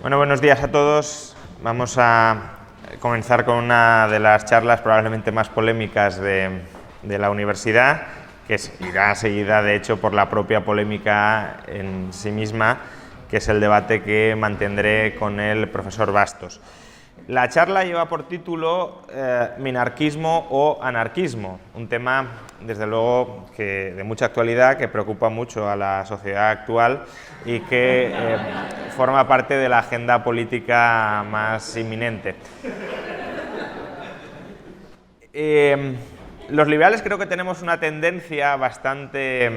Bueno, buenos días a todos. Vamos a comenzar con una de las charlas probablemente más polémicas de la universidad, que irá seguida, de hecho, por la propia polémica en sí misma, que es el debate que mantendré con el profesor Bastos. La charla lleva por título minarquismo o anarquismo, un tema, desde luego, de mucha actualidad, que preocupa mucho a la sociedad actual y que forma parte de la agenda política más inminente. Los liberales creo que tenemos una tendencia bastante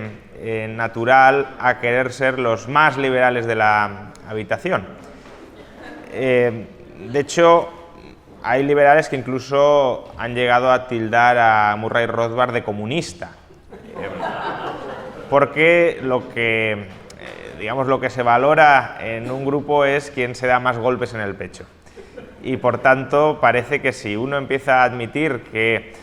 natural a querer ser los más liberales de la habitación. De hecho, hay liberales que incluso han llegado a tildar a Murray Rothbard de comunista, porque lo que se valora en un grupo es quién se da más golpes en el pecho. Y por tanto, parece que si uno empieza a admitir que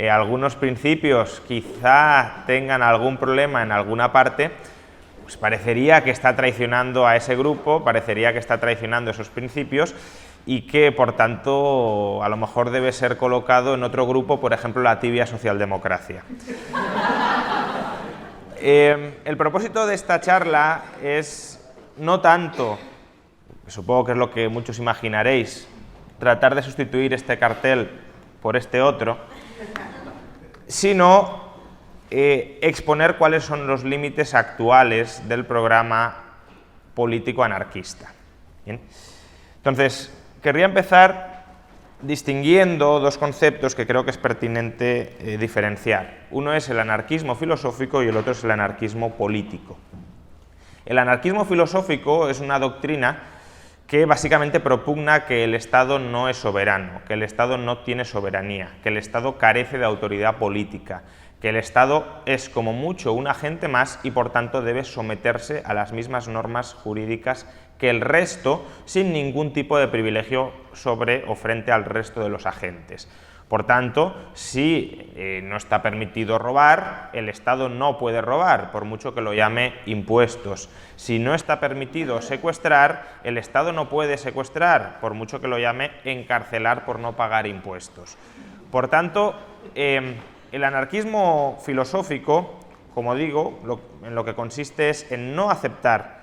algunos principios quizá tengan algún problema en alguna parte, pues parecería que está traicionando a ese grupo, parecería que está traicionando esos principios y que, por tanto, a lo mejor debe ser colocado en otro grupo, por ejemplo, la tibia socialdemocracia. El propósito de esta charla es no tanto, supongo que es lo que muchos imaginaréis, tratar de sustituir este cartel por este otro, sino exponer cuáles son los límites actuales del programa político anarquista. ¿Bien? Entonces, querría empezar distinguiendo dos conceptos que creo que es pertinente diferenciar. Uno es el anarquismo filosófico y el otro es el anarquismo político. El anarquismo filosófico es una doctrina que básicamente propugna que el Estado no es soberano, que el Estado no tiene soberanía, que el Estado carece de autoridad política, que el Estado es como mucho un agente más y por tanto debe someterse a las mismas normas jurídicas que el resto, sin ningún tipo de privilegio sobre o frente al resto de los agentes. Por tanto, si no está permitido robar, el Estado no puede robar, por mucho que lo llame impuestos. Si no está permitido secuestrar, el Estado no puede secuestrar, por mucho que lo llame encarcelar por no pagar impuestos. Por tanto, el anarquismo filosófico, como digo, en lo que consiste es en no aceptar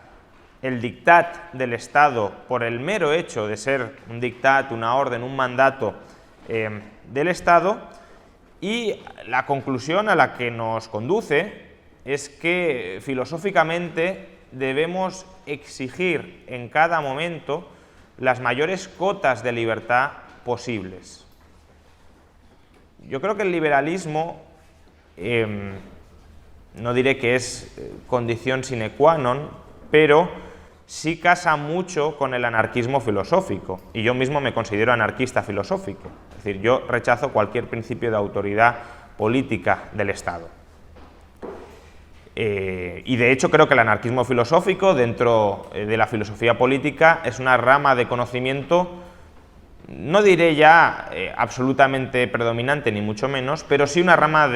el dictat del Estado por el mero hecho de ser un dictat, una orden, un mandato del Estado, y la conclusión a la que nos conduce es que filosóficamente debemos exigir en cada momento las mayores cotas de libertad posibles. Yo creo que el liberalismo, no diré que es condición sine qua non, pero sí casa mucho con el anarquismo filosófico, y yo mismo me considero anarquista filosófico, es decir, yo rechazo cualquier principio de autoridad política del Estado. Y de hecho creo que el anarquismo filosófico, dentro de la filosofía política, es una rama de conocimiento, no diré ya absolutamente predominante, ni mucho menos, pero sí una rama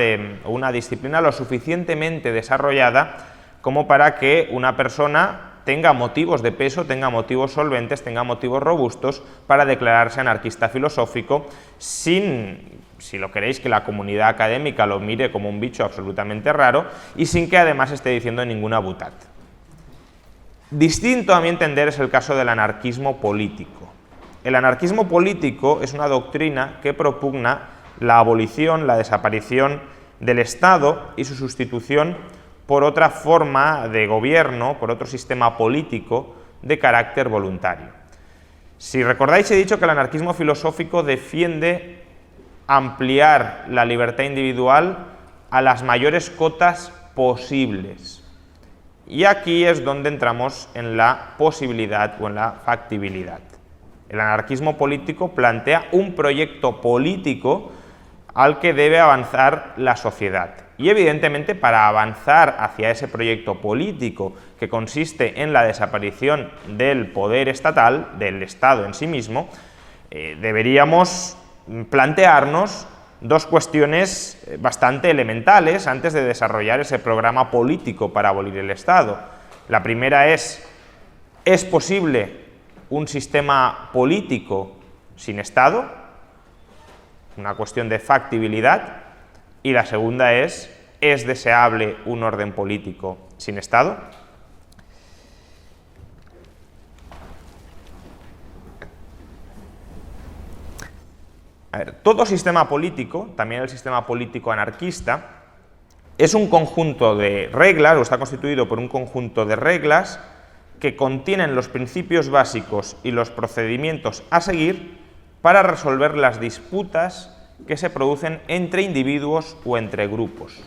una disciplina lo suficientemente desarrollada como para que una persona tenga motivos de peso, tenga motivos solventes, tenga motivos robustos para declararse anarquista filosófico sin, si lo queréis, que la comunidad académica lo mire como un bicho absolutamente raro y sin que además esté diciendo ninguna butad. Distinto, a mi entender, es el caso del anarquismo político. El anarquismo político es una doctrina que propugna la abolición, la desaparición del Estado y su sustitución por otra forma de gobierno, por otro sistema político de carácter voluntario. Si recordáis, he dicho que el anarquismo filosófico defiende ampliar la libertad individual a las mayores cotas posibles. Y aquí es donde entramos en la posibilidad o en la factibilidad. El anarquismo político plantea un proyecto político al que debe avanzar la sociedad. Y evidentemente, para avanzar hacia ese proyecto político que consiste en la desaparición del poder estatal, del Estado en sí mismo, deberíamos plantearnos dos cuestiones bastante elementales antes de desarrollar ese programa político para abolir el Estado. La primera ¿es posible un sistema político sin Estado, una cuestión de factibilidad, y la segunda ¿es deseable un orden político sin Estado? A ver, todo sistema político, también el sistema político anarquista, es un conjunto de reglas, o está constituido por un conjunto de reglas que contienen los principios básicos y los procedimientos a seguir para resolver las disputas que se producen entre individuos o entre grupos.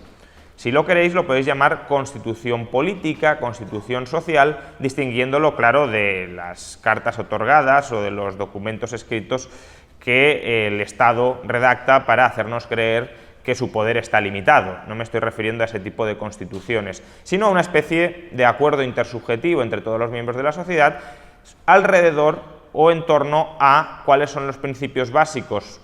Si lo queréis, lo podéis llamar constitución política, constitución social, distinguiéndolo, claro, de las cartas otorgadas o de los documentos escritos que el Estado redacta para hacernos creer que su poder está limitado. No me estoy refiriendo a ese tipo de constituciones, sino a una especie de acuerdo intersubjetivo entre todos los miembros de la sociedad alrededor o en torno a cuáles son los principios básicos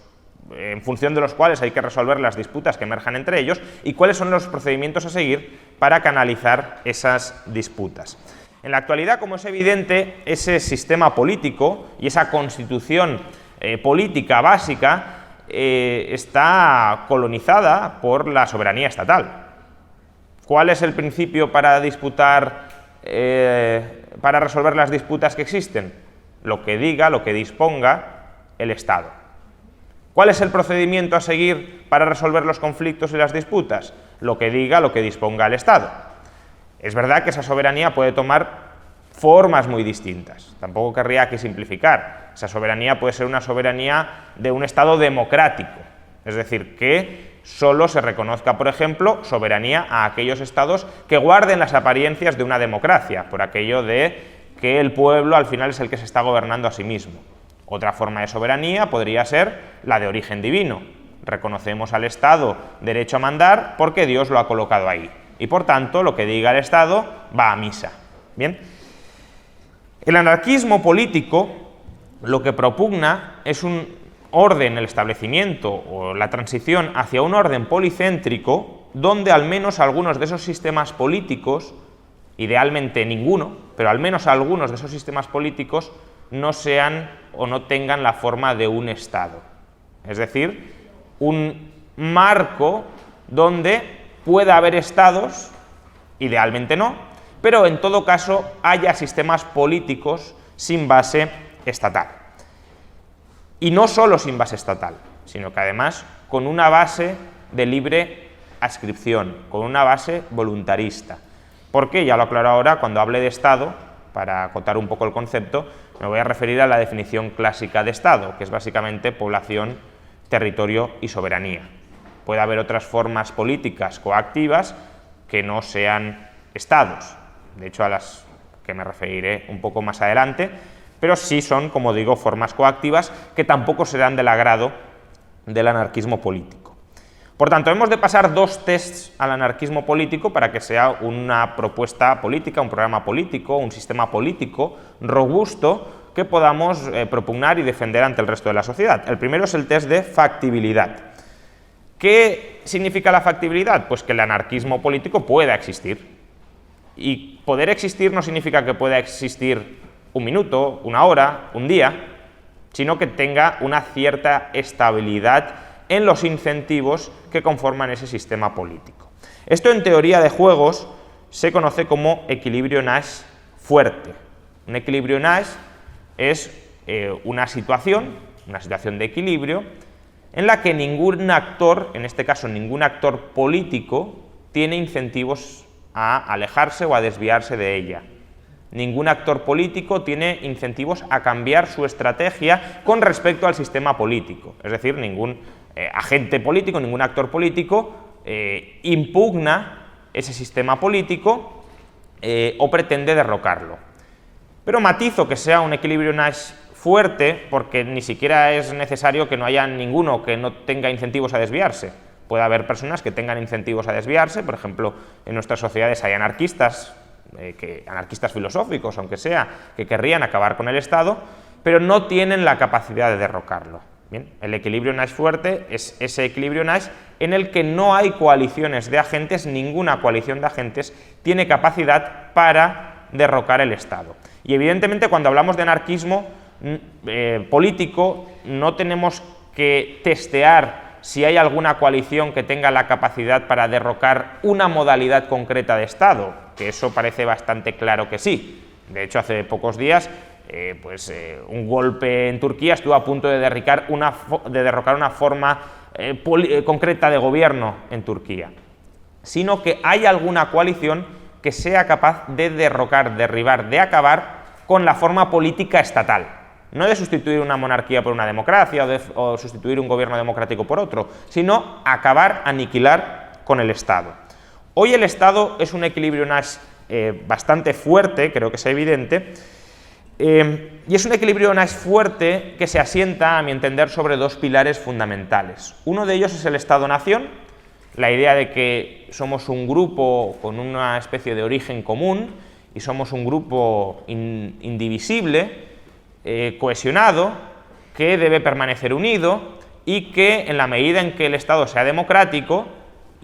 en función de los cuales hay que resolver las disputas que emerjan entre ellos y cuáles son los procedimientos a seguir para canalizar esas disputas. En la actualidad, como es evidente, ese sistema político y esa constitución política básica está colonizada por la soberanía estatal. ¿Cuál es el principio para disputar, para resolver las disputas que existen? Lo que diga, lo que disponga el Estado. ¿Cuál es el procedimiento a seguir para resolver los conflictos y las disputas? Lo que diga, lo que disponga el Estado. Es verdad que esa soberanía puede tomar formas muy distintas. Tampoco querría aquí simplificar. Esa soberanía puede ser una soberanía de un Estado democrático, es decir, que solo se reconozca, por ejemplo, soberanía a aquellos Estados que guarden las apariencias de una democracia, por aquello de que el pueblo al final es el que se está gobernando a sí mismo. Otra forma de soberanía podría ser la de origen divino. Reconocemos al Estado derecho a mandar porque Dios lo ha colocado ahí, y por tanto lo que diga el Estado va a misa. Bien. El anarquismo político lo que propugna es un orden, el establecimiento o la transición hacia un orden policéntrico donde al menos algunos de esos sistemas políticos, idealmente ninguno, pero al menos algunos de esos sistemas políticos no sean o no tengan la forma de un Estado. Es decir, un marco donde pueda haber Estados, idealmente no, pero en todo caso haya sistemas políticos sin base estatal. Y no solo sin base estatal, sino que además con una base de libre adscripción, con una base voluntarista. ¿Por qué? Ya lo aclaro ahora, cuando hable de Estado, para acotar un poco el concepto, me voy a referir a la definición clásica de Estado, que es básicamente población, territorio y soberanía. Puede haber otras formas políticas coactivas que no sean Estados, de hecho a las que me referiré un poco más adelante, pero sí son, como digo, formas coactivas que tampoco serán del agrado del anarquismo político. Por tanto, hemos de pasar dos tests al anarquismo político para que sea una propuesta política, un programa político, un sistema político robusto que podamos propugnar y defender ante el resto de la sociedad. El primero es el test de factibilidad. ¿Qué significa la factibilidad? Pues que el anarquismo político pueda existir. Y poder existir no significa que pueda existir un minuto, una hora, un día, sino que tenga una cierta estabilidad en los incentivos que conforman ese sistema político. Esto en teoría de juegos se conoce como equilibrio Nash fuerte. Un equilibrio Nash es una situación de equilibrio en la que ningún actor, en este caso ningún actor político, tiene incentivos a alejarse o a desviarse de ella. Ningún actor político tiene incentivos a cambiar su estrategia con respecto al sistema político. Es decir, ningún agente político, ningún actor político impugna ese sistema político o pretende derrocarlo. Pero matizo que sea un equilibrio Nash fuerte porque ni siquiera es necesario que no haya ninguno que no tenga incentivos a desviarse. Puede haber personas que tengan incentivos a desviarse, por ejemplo, en nuestras sociedades hay anarquistas, anarquistas filosóficos, aunque sea, que querrían acabar con el Estado, pero no tienen la capacidad de derrocarlo. Bien, el equilibrio Nash fuerte es ese equilibrio Nash en el que no hay coaliciones de agentes, ninguna coalición de agentes tiene capacidad para derrocar el Estado. Y evidentemente cuando hablamos de anarquismo político no tenemos que testear si hay alguna coalición que tenga la capacidad para derrocar una modalidad concreta de Estado, que eso parece bastante claro que sí. De hecho, hace pocos días un golpe en Turquía estuvo a punto de derrocar una forma concreta de gobierno en Turquía, sino que hay alguna coalición que sea capaz de derrocar, derribar, de acabar con la forma política estatal. No de sustituir una monarquía por una democracia o sustituir un gobierno democrático por otro, sino acabar, aniquilar con el Estado. Hoy el Estado es un equilibrio Nash bastante fuerte, creo que es evidente, y es un equilibrio Nash fuerte que se asienta, a mi entender, sobre dos pilares fundamentales. Uno de ellos es el Estado-nación, la idea de que somos un grupo con una especie de origen común y somos un grupo indivisible, cohesionado, que debe permanecer unido y que en la medida en que el Estado sea democrático,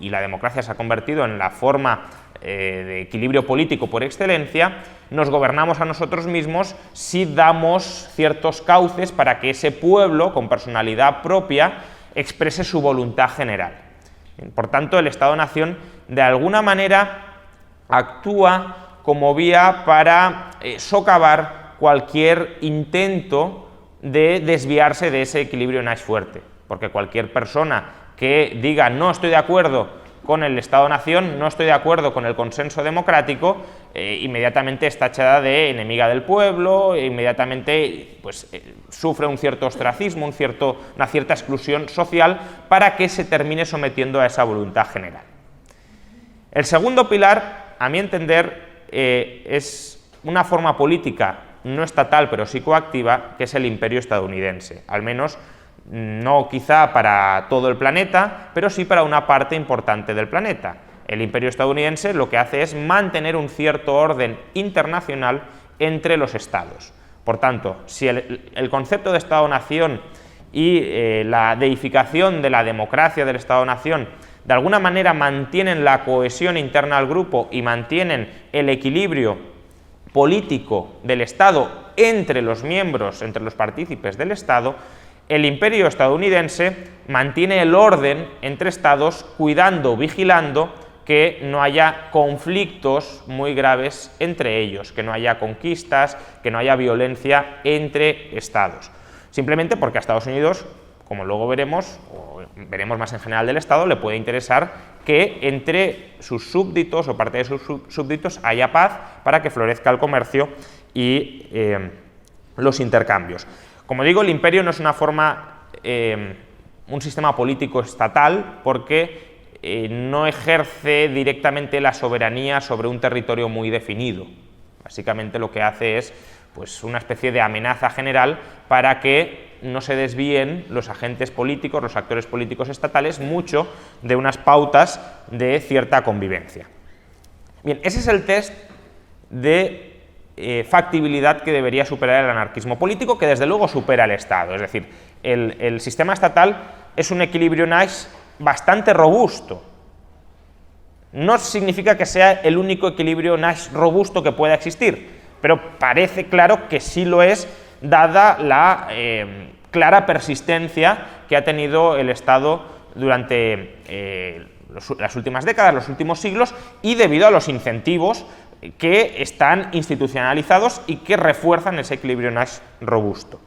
y la democracia se ha convertido en la forma de equilibrio político por excelencia, nos gobernamos a nosotros mismos si damos ciertos cauces para que ese pueblo, con personalidad propia, exprese su voluntad general. Por tanto, el Estado-nación de alguna manera actúa como vía para socavar cualquier intento de desviarse de ese equilibrio Nash fuerte, porque cualquier persona que diga no estoy de acuerdo con el Estado-nación, no estoy de acuerdo con el consenso democrático, inmediatamente está tachada de enemiga del pueblo, inmediatamente sufre un cierto ostracismo, una cierta exclusión social para que se termine sometiendo a esa voluntad general. El segundo pilar, a mi entender, es una forma política no estatal pero sí coactiva, que es el imperio estadounidense, al menos no quizá para todo el planeta, pero sí para una parte importante del planeta. El imperio estadounidense lo que hace es mantener un cierto orden internacional entre los estados. Por tanto, si el concepto de Estado-nación y la deificación de la democracia del Estado-nación de alguna manera mantienen la cohesión interna al grupo y mantienen el equilibrio político del Estado entre los miembros, entre los partícipes del Estado, el imperio estadounidense mantiene el orden entre estados, cuidando, vigilando que no haya conflictos muy graves entre ellos, que no haya conquistas, que no haya violencia entre estados. Simplemente porque a Estados Unidos, como luego veremos, o veremos más en general del Estado, le puede interesar que entre sus súbditos o parte de sus súbditos haya paz para que florezca el comercio y los intercambios. Como digo, el imperio no es un sistema político estatal porque no ejerce directamente la soberanía sobre un territorio muy definido. Básicamente lo que hace es una especie de amenaza general para que no se desvíen los agentes políticos, los actores políticos estatales, mucho de unas pautas de cierta convivencia. Bien, ese es el test de factibilidad que debería superar el anarquismo político, que desde luego supera el Estado. Es decir, el sistema estatal es un equilibrio Nash bastante robusto. No significa que sea el único equilibrio Nash robusto que pueda existir, pero parece claro que sí lo es, dada la clara persistencia que ha tenido el Estado durante las últimas décadas, los últimos siglos, y debido a los incentivos que están institucionalizados y que refuerzan ese equilibrio Nash robusto.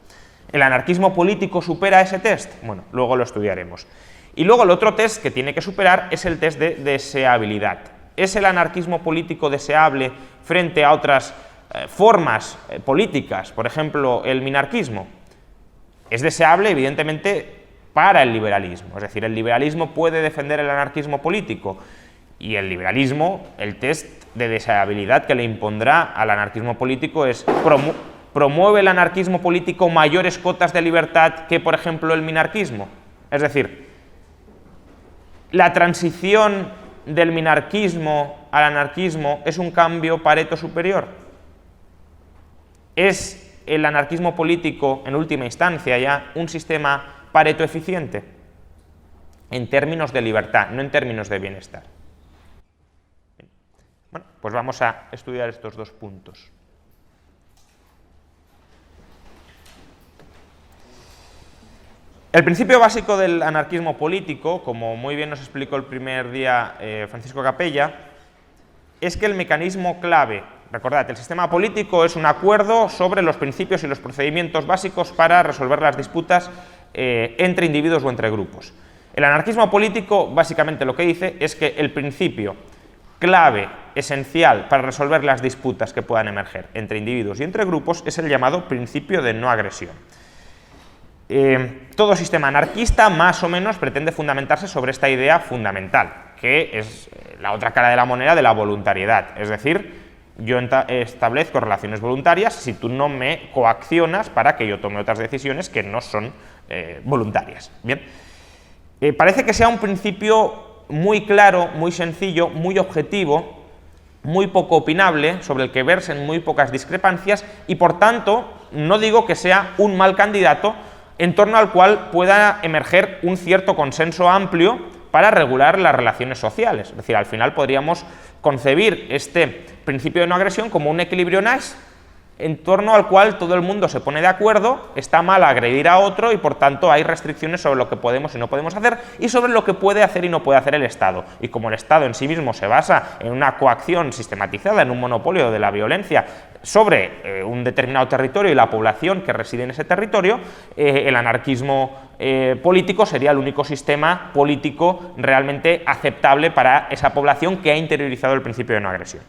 ¿El anarquismo político supera ese test? Bueno, luego lo estudiaremos. Y luego el otro test que tiene que superar es el test de deseabilidad. ¿Es el anarquismo político deseable frente a otras formas políticas, por ejemplo, el minarquismo? Es deseable, evidentemente, para el liberalismo. Es decir, el liberalismo puede defender el anarquismo político y el liberalismo, el test de deseabilidad que le impondrá al anarquismo político es ¿promueve el anarquismo político mayores cotas de libertad que, por ejemplo, el minarquismo? Es decir, ¿la transición del minarquismo al anarquismo es un cambio Pareto superior? ¿Es el anarquismo político, en última instancia ya, un sistema Pareto eficiente? En términos de libertad, no en términos de bienestar. Bueno, pues vamos a estudiar estos dos puntos. El principio básico del anarquismo político, como muy bien nos explicó el primer día Francisco Capella, es que el mecanismo clave, recordad, el sistema político es un acuerdo sobre los principios y los procedimientos básicos para resolver las disputas entre individuos o entre grupos. El anarquismo político básicamente lo que dice es que el principio clave, esencial para resolver las disputas que puedan emerger entre individuos y entre grupos es el llamado principio de no agresión. Todo sistema anarquista más o menos pretende fundamentarse sobre esta idea fundamental, que es la otra cara de la moneda de la voluntariedad, es decir, yo establezco relaciones voluntarias si tú no me coaccionas para que yo tome otras decisiones que no son voluntarias. Bien, parece que sea un principio muy claro, muy sencillo, muy objetivo, muy poco opinable, sobre el que versen muy pocas discrepancias y por tanto no digo que sea un mal candidato en torno al cual pueda emerger un cierto consenso amplio para regular las relaciones sociales. Es decir, al final podríamos concebir este principio de no agresión como un equilibrio nice en torno al cual todo el mundo se pone de acuerdo, está mal agredir a otro y por tanto hay restricciones sobre lo que podemos y no podemos hacer y sobre lo que puede hacer y no puede hacer el Estado. Y como el Estado en sí mismo se basa en una coacción sistematizada, en un monopolio de la violencia sobre un determinado territorio y la población que reside en ese territorio, el anarquismo político sería el único sistema político realmente aceptable para esa población que ha interiorizado el principio de no agresión.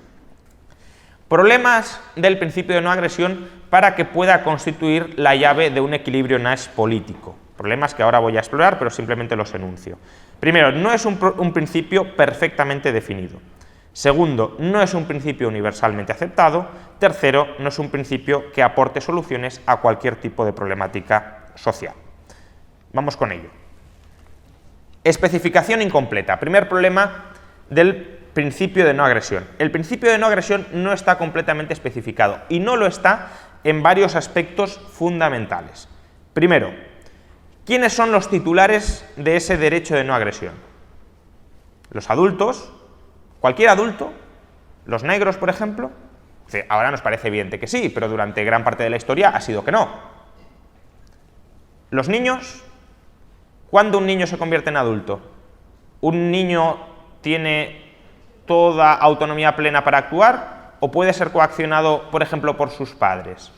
Problemas del principio de no agresión para que pueda constituir la llave de un equilibrio Nash político. Problemas que ahora voy a explorar, pero simplemente los enuncio. Primero, no es un principio perfectamente definido. Segundo, no es un principio universalmente aceptado. Tercero, no es un principio que aporte soluciones a cualquier tipo de problemática social. Vamos con ello. Especificación incompleta. Primer problema del principio de no agresión. El principio de no agresión no está completamente especificado y no lo está en varios aspectos fundamentales. Primero, ¿quiénes son los titulares de ese derecho de no agresión? Los adultos, cualquier adulto, los negros, por ejemplo. Ahora nos parece evidente que sí, pero durante gran parte de la historia ha sido que no. Los niños, ¿cuándo un niño se convierte en adulto? ¿Un niño tiene toda autonomía plena para actuar o puede ser coaccionado, por ejemplo, por sus padres?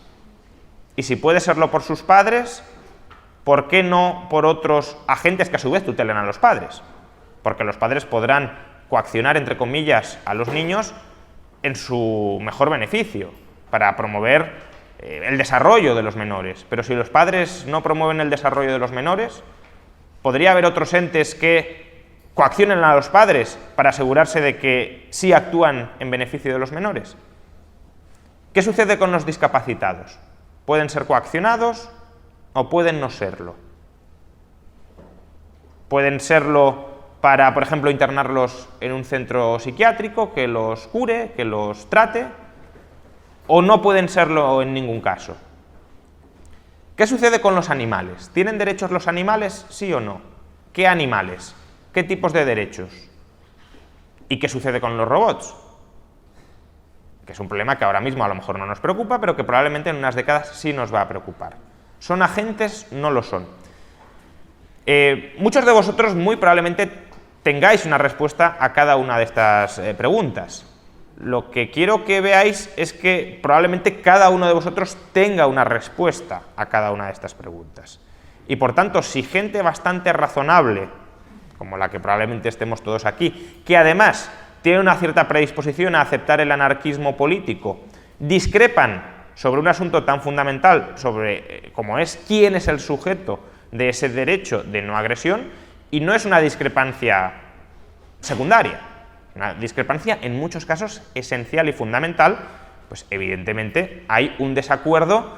Y si puede serlo por sus padres, ¿por qué no por otros agentes que a su vez tutelen a los padres? Porque los padres podrán coaccionar, entre comillas, a los niños en su mejor beneficio, para promover el desarrollo de los menores. Pero si los padres no promueven el desarrollo de los menores, ¿podría haber otros entes que coaccionen a los padres para asegurarse de que sí actúan en beneficio de los menores? ¿Qué sucede con los discapacitados? ¿Pueden ser coaccionados o pueden no serlo? ¿Pueden serlo para, por ejemplo, internarlos en un centro psiquiátrico que los cure, que los trate? ¿O no pueden serlo en ningún caso? ¿Qué sucede con los animales? ¿Tienen derechos los animales, sí o no? ¿Qué animales? ¿Qué tipos de derechos? ¿Y qué sucede con los robots? Que es un problema que ahora mismo a lo mejor no nos preocupa, pero que probablemente en unas décadas sí nos va a preocupar. ¿Son agentes? No lo son. Muchos de vosotros muy probablemente tengáis una respuesta a cada una de estas preguntas. Lo que quiero que veáis es que probablemente cada uno de vosotros tenga una respuesta a cada una de estas preguntas. Y por tanto, si gente bastante razonable, como la que probablemente estemos todos aquí, que además tiene una cierta predisposición a aceptar el anarquismo político, discrepan sobre un asunto tan fundamental como es quién es el sujeto de ese derecho de no agresión, y no es una discrepancia secundaria, una discrepancia en muchos casos esencial y fundamental, pues evidentemente hay un desacuerdo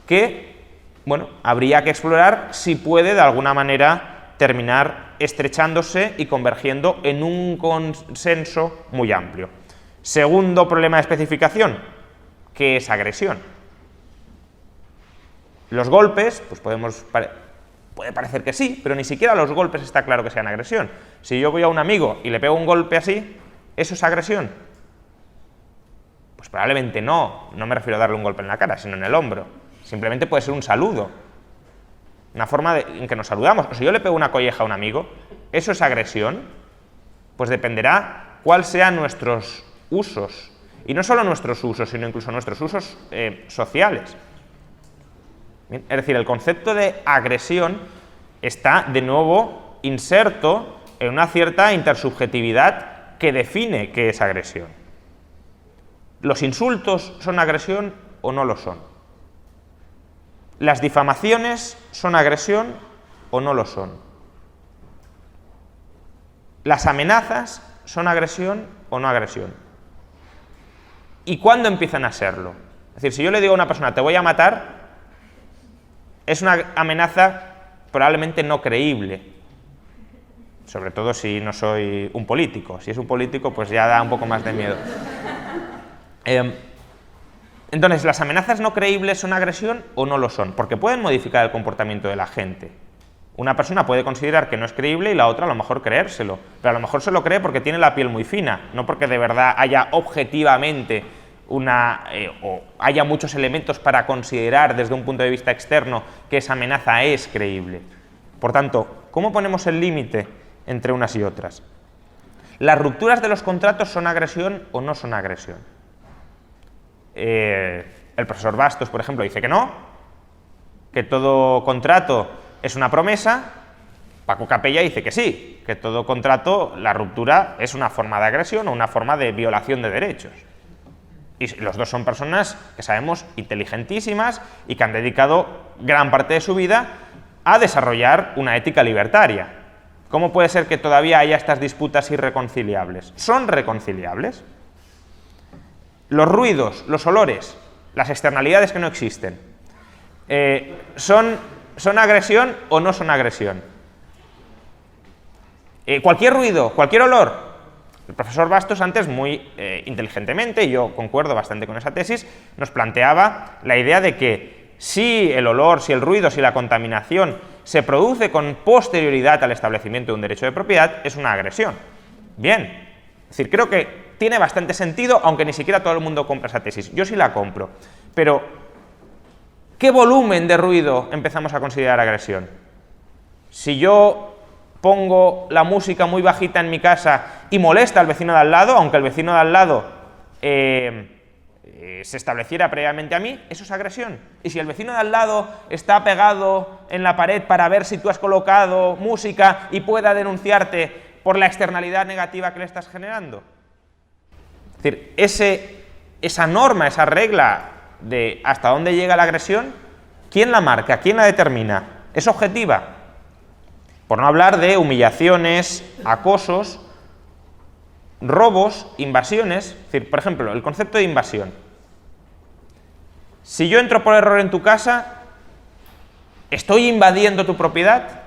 que, bueno, habría que explorar si puede de alguna manera terminar estrechándose y convergiendo en un consenso muy amplio. Segundo problema de especificación, ¿qué es agresión? Los golpes, pues puede parecer que sí, pero ni siquiera los golpes está claro que sean agresión. Si yo voy a un amigo y le pego un golpe así, ¿eso es agresión? Pues probablemente no me refiero a darle un golpe en la cara, sino en el hombro. Simplemente puede ser un saludo. una forma en que nos saludamos. O si yo le pego una colleja a un amigo, ¿eso es agresión? Pues dependerá cuáles sean nuestros usos. Y no solo nuestros usos, sino incluso nuestros usos sociales. Bien, es decir, el concepto de agresión está de nuevo inserto en una cierta intersubjetividad que define qué es agresión. ¿Los insultos son agresión o no lo son? ¿Las difamaciones son agresión o no lo son? ¿Las amenazas son agresión o no agresión? ¿Y cuándo empiezan a serlo? Es decir, si yo le digo a una persona, te voy a matar, es una amenaza probablemente no creíble, sobre todo si no soy un político. Si es un político, pues ya da un poco más de miedo. Entonces, ¿las amenazas no creíbles son agresión o no lo son? Porque pueden modificar el comportamiento de la gente. Una persona puede considerar que no es creíble y la otra a lo mejor creérselo, pero a lo mejor se lo cree porque tiene la piel muy fina, no porque de verdad haya objetivamente o haya muchos elementos para considerar desde un punto de vista externo que esa amenaza es creíble. Por tanto, ¿cómo ponemos el límite entre unas y otras? ¿Las rupturas de los contratos son agresión o no son agresión? El profesor Bastos, por ejemplo, dice que no, que todo contrato es una promesa. Paco Capella dice que sí, que todo contrato, la ruptura es una forma de agresión o una forma de violación de derechos. Y los dos son personas que sabemos inteligentísimas y que han dedicado gran parte de su vida a desarrollar una ética libertaria. ¿Cómo puede ser que todavía haya estas disputas irreconciliables? ¿Son reconciliables? Los ruidos, los olores, las externalidades que no existen, ¿son agresión o no son agresión? Cualquier ruido, cualquier olor. El profesor Bastos antes, muy inteligentemente, y yo concuerdo bastante con esa tesis, nos planteaba la idea de que si el olor, si el ruido, si la contaminación se produce con posterioridad al establecimiento de un derecho de propiedad, es una agresión. Bien. Es decir, creo que tiene bastante sentido, aunque ni siquiera todo el mundo compra esa tesis. Yo sí la compro. Pero, ¿qué volumen de ruido empezamos a considerar agresión? Si yo pongo la música muy bajita en mi casa y molesta al vecino de al lado, aunque el vecino de al lado se estableciera previamente a mí, eso es agresión. Y si el vecino de al lado está pegado en la pared para ver si tú has colocado música y pueda denunciarte por la externalidad negativa que le estás generando. Es decir, esa norma, esa regla de hasta dónde llega la agresión, ¿quién la marca? ¿Quién la determina? ¿Es objetiva? Por no hablar de humillaciones, acosos, robos, invasiones. Es decir, por ejemplo, el concepto de invasión. Si yo entro por error en tu casa, ¿estoy invadiendo tu propiedad?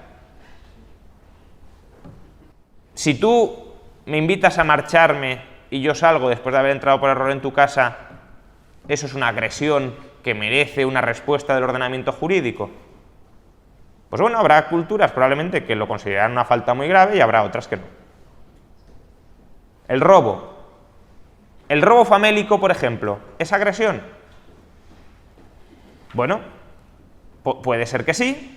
Si tú me invitas a marcharme y yo salgo después de haber entrado por error en tu casa, ¿eso es una agresión que merece una respuesta del ordenamiento jurídico? Pues bueno, habrá culturas probablemente que lo consideran una falta muy grave y habrá otras que no. El robo. El robo famélico, por ejemplo, ¿es agresión? Bueno, puede ser que sí,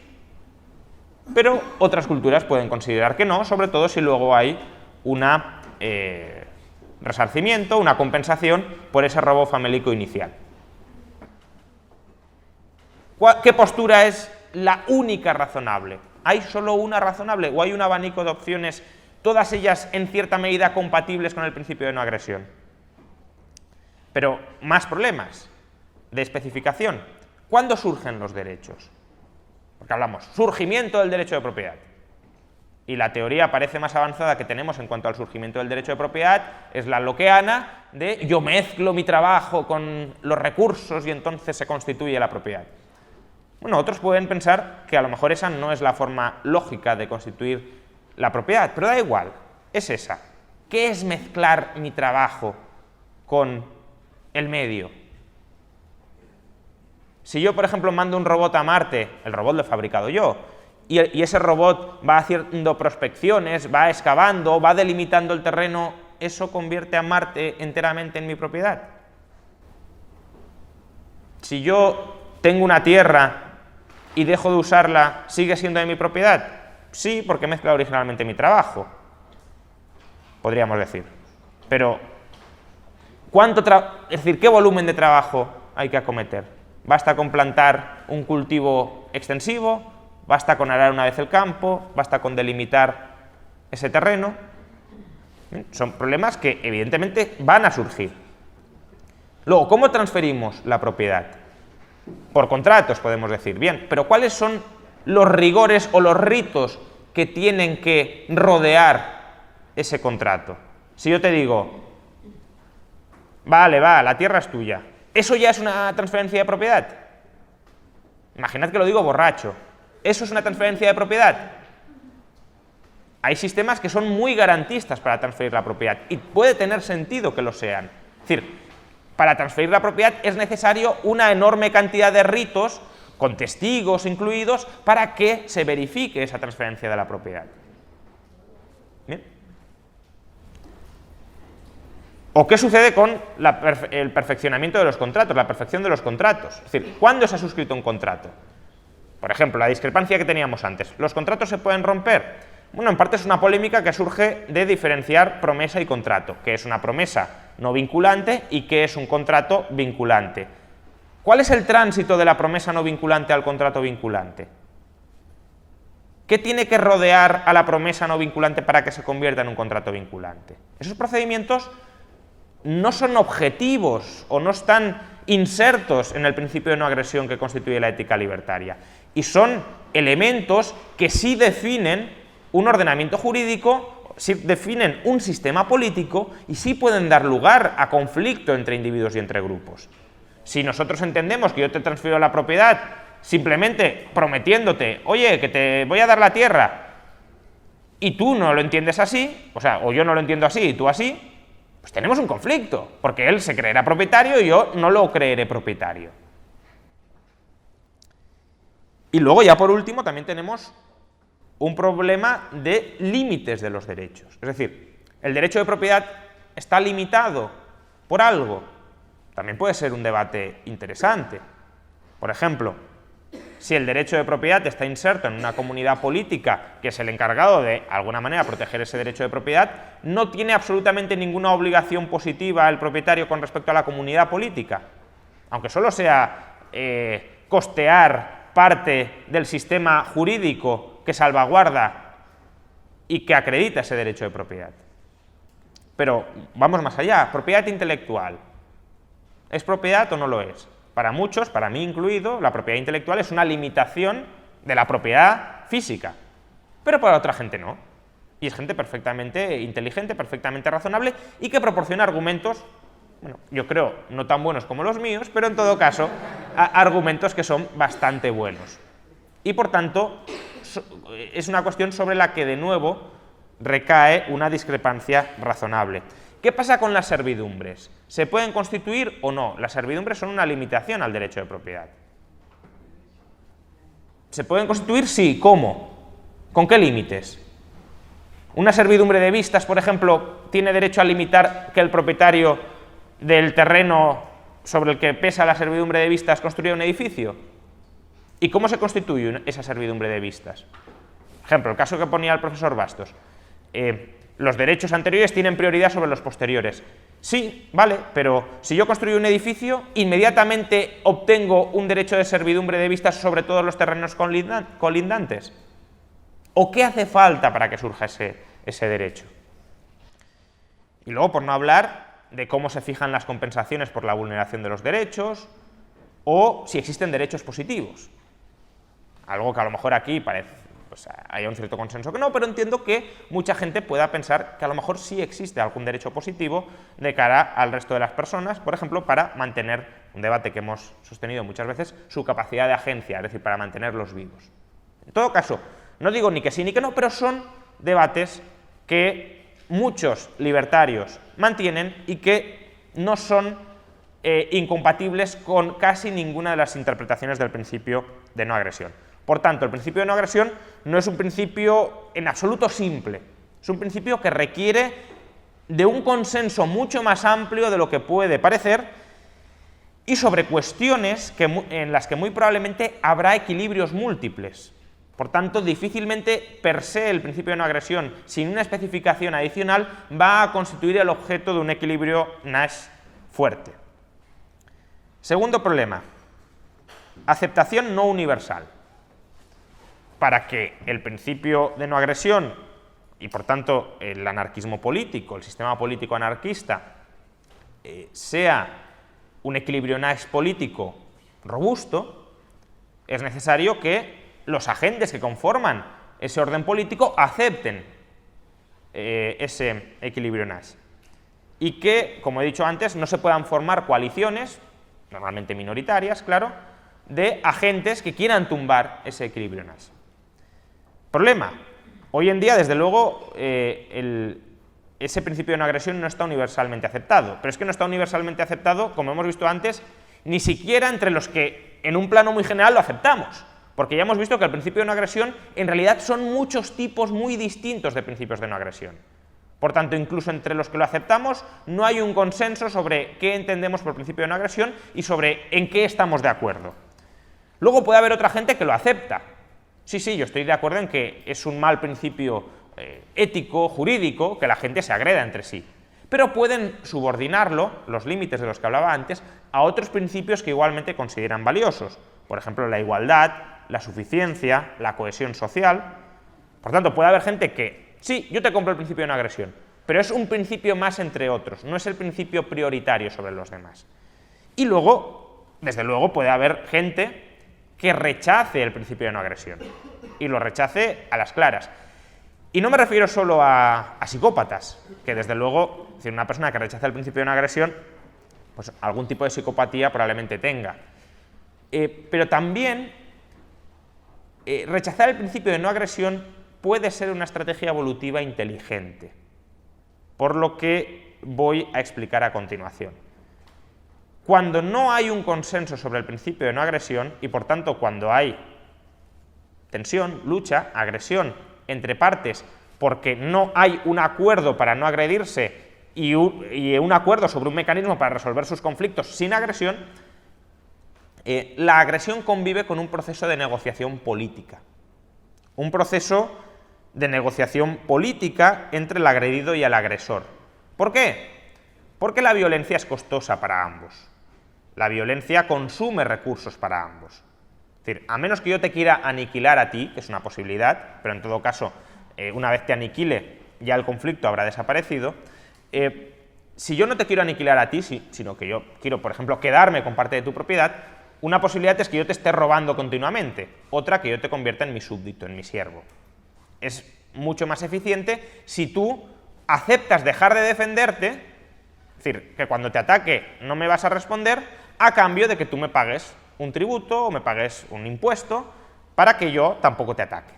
pero otras culturas pueden considerar que no, sobre todo si luego hay un resarcimiento, una compensación por ese robo famélico inicial. ¿Qué postura es la única razonable? ¿Hay solo una razonable o hay un abanico de opciones, todas ellas en cierta medida compatibles con el principio de no agresión? Pero más problemas de especificación. ¿Cuándo surgen los derechos? Porque hablamos, surgimiento del derecho de propiedad. Y la teoría parece más avanzada que tenemos en cuanto al surgimiento del derecho de propiedad es la lockeana de yo mezclo mi trabajo con los recursos y entonces se constituye la propiedad. Bueno, otros pueden pensar que a lo mejor esa no es la forma lógica de constituir la propiedad, pero da igual, es esa. ¿Qué es mezclar mi trabajo con el medio? Si yo, por ejemplo, mando un robot a Marte, el robot lo he fabricado yo, y ese robot va haciendo prospecciones, va excavando, va delimitando el terreno, ¿eso convierte a Marte enteramente en mi propiedad? Si yo tengo una tierra y dejo de usarla, ¿sigue siendo de mi propiedad? Sí, porque he mezclado originalmente mi trabajo, podríamos decir. Pero, es decir, ¿qué volumen de trabajo hay que acometer? ¿Basta con plantar un cultivo extensivo? ¿Basta con arar una vez el campo? ¿Basta con delimitar ese terreno? Son problemas que evidentemente van a surgir. Luego, ¿cómo transferimos la propiedad? Por contratos, podemos decir. Bien, pero ¿cuáles son los rigores o los ritos que tienen que rodear ese contrato? Si yo te digo, vale, la tierra es tuya, ¿eso ya es una transferencia de propiedad? Imaginad que lo digo borracho. ¿Eso es una transferencia de propiedad? Hay sistemas que son muy garantistas para transferir la propiedad y puede tener sentido que lo sean. Es decir, para transferir la propiedad es necesario una enorme cantidad de ritos, con testigos incluidos, para que se verifique esa transferencia de la propiedad. ¿Bien? ¿O qué sucede con el perfeccionamiento de los contratos, la perfección de los contratos? Es decir, ¿cuándo se ha suscrito un contrato? Por ejemplo, la discrepancia que teníamos antes. ¿Los contratos se pueden romper? Bueno, en parte es una polémica que surge de diferenciar promesa y contrato, que es una promesa no vinculante y que es un contrato vinculante. ¿Cuál es el tránsito de la promesa no vinculante al contrato vinculante? ¿Qué tiene que rodear a la promesa no vinculante para que se convierta en un contrato vinculante? Esos procedimientos no son objetivos o no están insertos en el principio de no agresión que constituye la ética libertaria, y son elementos que sí definen un ordenamiento jurídico, sí definen un sistema político y sí pueden dar lugar a conflicto entre individuos y entre grupos. Si nosotros entendemos que yo te transfiero la propiedad simplemente prometiéndote, oye, que te voy a dar la tierra, y tú no lo entiendes así, o yo no lo entiendo así y tú así, pues tenemos un conflicto, porque él se creerá propietario y yo no lo creeré propietario. Y luego, ya por último, también tenemos un problema de límites de los derechos. Es decir, el derecho de propiedad está limitado por algo. También puede ser un debate interesante. Por ejemplo, si el derecho de propiedad está inserto en una comunidad política que es el encargado de alguna manera proteger ese derecho de propiedad, no tiene absolutamente ninguna obligación positiva el propietario con respecto a la comunidad política, aunque solo sea costear parte del sistema jurídico que salvaguarda y que acredita ese derecho de propiedad. Pero vamos más allá, propiedad intelectual. ¿Es propiedad o no lo es? Para muchos, para mí incluido, la propiedad intelectual es una limitación de la propiedad física, pero para otra gente no. Y es gente perfectamente inteligente, perfectamente razonable y que proporciona argumentos, bueno, yo creo, no tan buenos como los míos, pero en todo caso, argumentos que son bastante buenos. Y por tanto, es una cuestión sobre la que de nuevo recae una discrepancia razonable. ¿Qué pasa con las servidumbres? ¿Se pueden constituir o no? Las servidumbres son una limitación al derecho de propiedad. ¿Se pueden constituir? Sí. ¿Cómo? ¿Con qué límites? ¿Una servidumbre de vistas, por ejemplo, tiene derecho a limitar que el propietario del terreno sobre el que pesa la servidumbre de vistas construya un edificio? ¿Y cómo se constituye esa servidumbre de vistas? Por ejemplo, el caso que ponía el profesor Bastos. Los derechos anteriores tienen prioridad sobre los posteriores. Sí, vale, pero si yo construyo un edificio, inmediatamente obtengo un derecho de servidumbre de vistas sobre todos los terrenos colindantes. ¿O qué hace falta para que surja ese derecho? Y luego, por no hablar de cómo se fijan las compensaciones por la vulneración de los derechos, o si existen derechos positivos. Algo que a lo mejor aquí parece, pues hay un cierto consenso que no, pero entiendo que mucha gente pueda pensar que a lo mejor sí existe algún derecho positivo de cara al resto de las personas, por ejemplo, para mantener, un debate que hemos sostenido muchas veces, su capacidad de agencia, es decir, para mantenerlos vivos. En todo caso, no digo ni que sí ni que no, pero son debates que muchos libertarios mantienen y que no son incompatibles con casi ninguna de las interpretaciones del principio de no agresión. Por tanto, el principio de no agresión no es un principio en absoluto simple, es un principio que requiere de un consenso mucho más amplio de lo que puede parecer y sobre cuestiones en las que muy probablemente habrá equilibrios múltiples. Por tanto, difícilmente per se el principio de no agresión, sin una especificación adicional, va a constituir el objeto de un equilibrio Nash fuerte. Segundo problema, aceptación no universal. Para que el principio de no agresión y, por tanto, el anarquismo político, el sistema político anarquista, sea un equilibrio Nash político robusto, es necesario que los agentes que conforman ese orden político acepten ese equilibrio Nash. Y que, como he dicho antes, no se puedan formar coaliciones, normalmente minoritarias, claro, de agentes que quieran tumbar ese equilibrio Nash. Problema. Hoy en día, desde luego, ese principio de no agresión no está universalmente aceptado. Pero es que no está universalmente aceptado, como hemos visto antes, ni siquiera entre los que en un plano muy general lo aceptamos. Porque ya hemos visto que el principio de no agresión en realidad son muchos tipos muy distintos de principios de no agresión. Por tanto, incluso entre los que lo aceptamos, no hay un consenso sobre qué entendemos por principio de no agresión y sobre en qué estamos de acuerdo. Luego puede haber otra gente que lo acepta. Sí, yo estoy de acuerdo en que es un mal principio ético, jurídico, que la gente se agreda entre sí. Pero pueden subordinarlo, los límites de los que hablaba antes, a otros principios que igualmente consideran valiosos. Por ejemplo, la igualdad, la suficiencia, la cohesión social. Por tanto, puede haber gente que, sí, yo te compro el principio de no agresión, pero es un principio más entre otros, no es el principio prioritario sobre los demás. Y luego, desde luego, puede haber gente que rechace el principio de no agresión, y lo rechace a las claras. Y no me refiero solo a psicópatas, que desde luego, es decir, una persona que rechaza el principio de no agresión, pues algún tipo de psicopatía probablemente tenga. Pero también rechazar el principio de no agresión puede ser una estrategia evolutiva inteligente, por lo que voy a explicar a continuación. Cuando no hay un consenso sobre el principio de no agresión, y por tanto cuando hay tensión, lucha, agresión entre partes, porque no hay un acuerdo para no agredirse y un acuerdo sobre un mecanismo para resolver sus conflictos sin agresión, la agresión convive con un proceso de negociación política. Un proceso de negociación política entre el agredido y el agresor. ¿Por qué? Porque la violencia es costosa para ambos. La violencia consume recursos para ambos. Es decir, a menos que yo te quiera aniquilar a ti, que es una posibilidad, pero en todo caso, una vez te aniquile, ya el conflicto habrá desaparecido. Si yo no te quiero aniquilar a ti, sino que yo quiero, por ejemplo, quedarme con parte de tu propiedad, una posibilidad es que yo te esté robando continuamente, otra que yo te convierta en mi súbdito, en mi siervo. Es mucho más eficiente si tú aceptas dejar de defenderte, es decir, que cuando te ataque no me vas a responder, a cambio de que tú me pagues un tributo o me pagues un impuesto para que yo tampoco te ataque.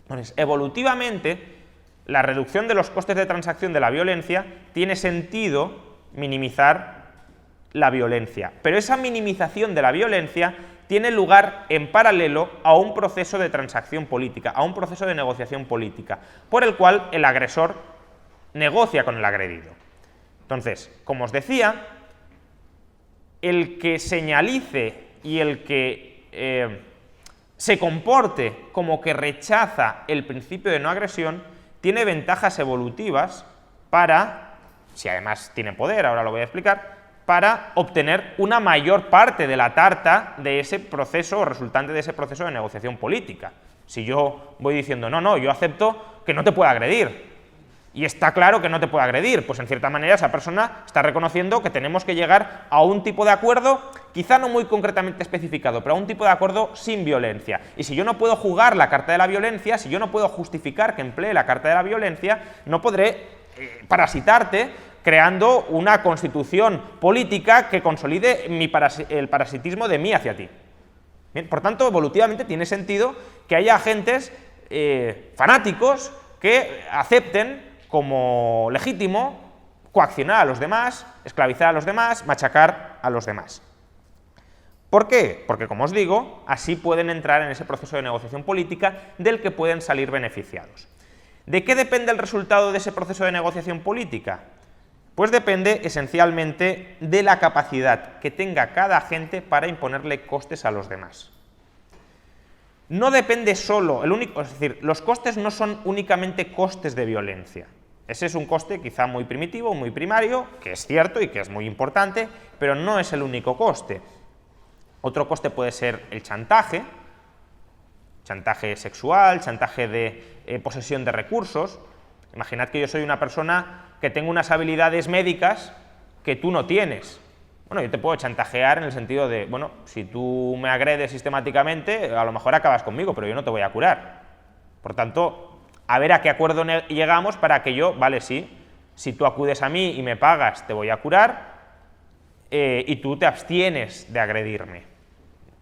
Entonces, evolutivamente, la reducción de los costes de transacción de la violencia tiene sentido minimizar la violencia, pero esa minimización de la violencia tiene lugar en paralelo a un proceso de transacción política, a un proceso de negociación política, por el cual el agresor negocia con el agredido. Entonces, como os decía, el que señalice y el que se comporte como que rechaza el principio de no agresión tiene ventajas evolutivas para, si además tiene poder, ahora lo voy a explicar, para obtener una mayor parte de la tarta de ese proceso o resultante de ese proceso de negociación política. Si yo voy diciendo, no, yo acepto que no te pueda agredir, y está claro que no te puede agredir, pues en cierta manera esa persona está reconociendo que tenemos que llegar a un tipo de acuerdo, quizá no muy concretamente especificado, pero a un tipo de acuerdo sin violencia. Y si yo no puedo jugar la carta de la violencia, si yo no puedo justificar que emplee la carta de la violencia, no podré parasitarte creando una constitución política que consolide el parasitismo de mí hacia ti. Bien, por tanto, evolutivamente tiene sentido que haya agentes fanáticos que acepten como legítimo coaccionar a los demás, esclavizar a los demás, machacar a los demás. ¿Por qué? Porque, como os digo, así pueden entrar en ese proceso de negociación política del que pueden salir beneficiados. ¿De qué depende el resultado de ese proceso de negociación política? Pues depende esencialmente de la capacidad que tenga cada agente para imponerle costes a los demás. No depende solo, es decir, los costes no son únicamente costes de violencia. Ese es un coste quizá muy primitivo, muy primario, que es cierto y que es muy importante, pero no es el único coste. Otro coste puede ser el chantaje sexual, chantaje de posesión de recursos. Imaginad que yo soy una persona que tengo unas habilidades médicas que tú no tienes. Bueno, yo te puedo chantajear en el sentido de, bueno, si tú me agredes sistemáticamente, a lo mejor acabas conmigo, pero yo no te voy a curar. Por tanto, a ver a qué acuerdo llegamos para que yo, vale, sí, si tú acudes a mí y me pagas, te voy a curar, y tú te abstienes de agredirme.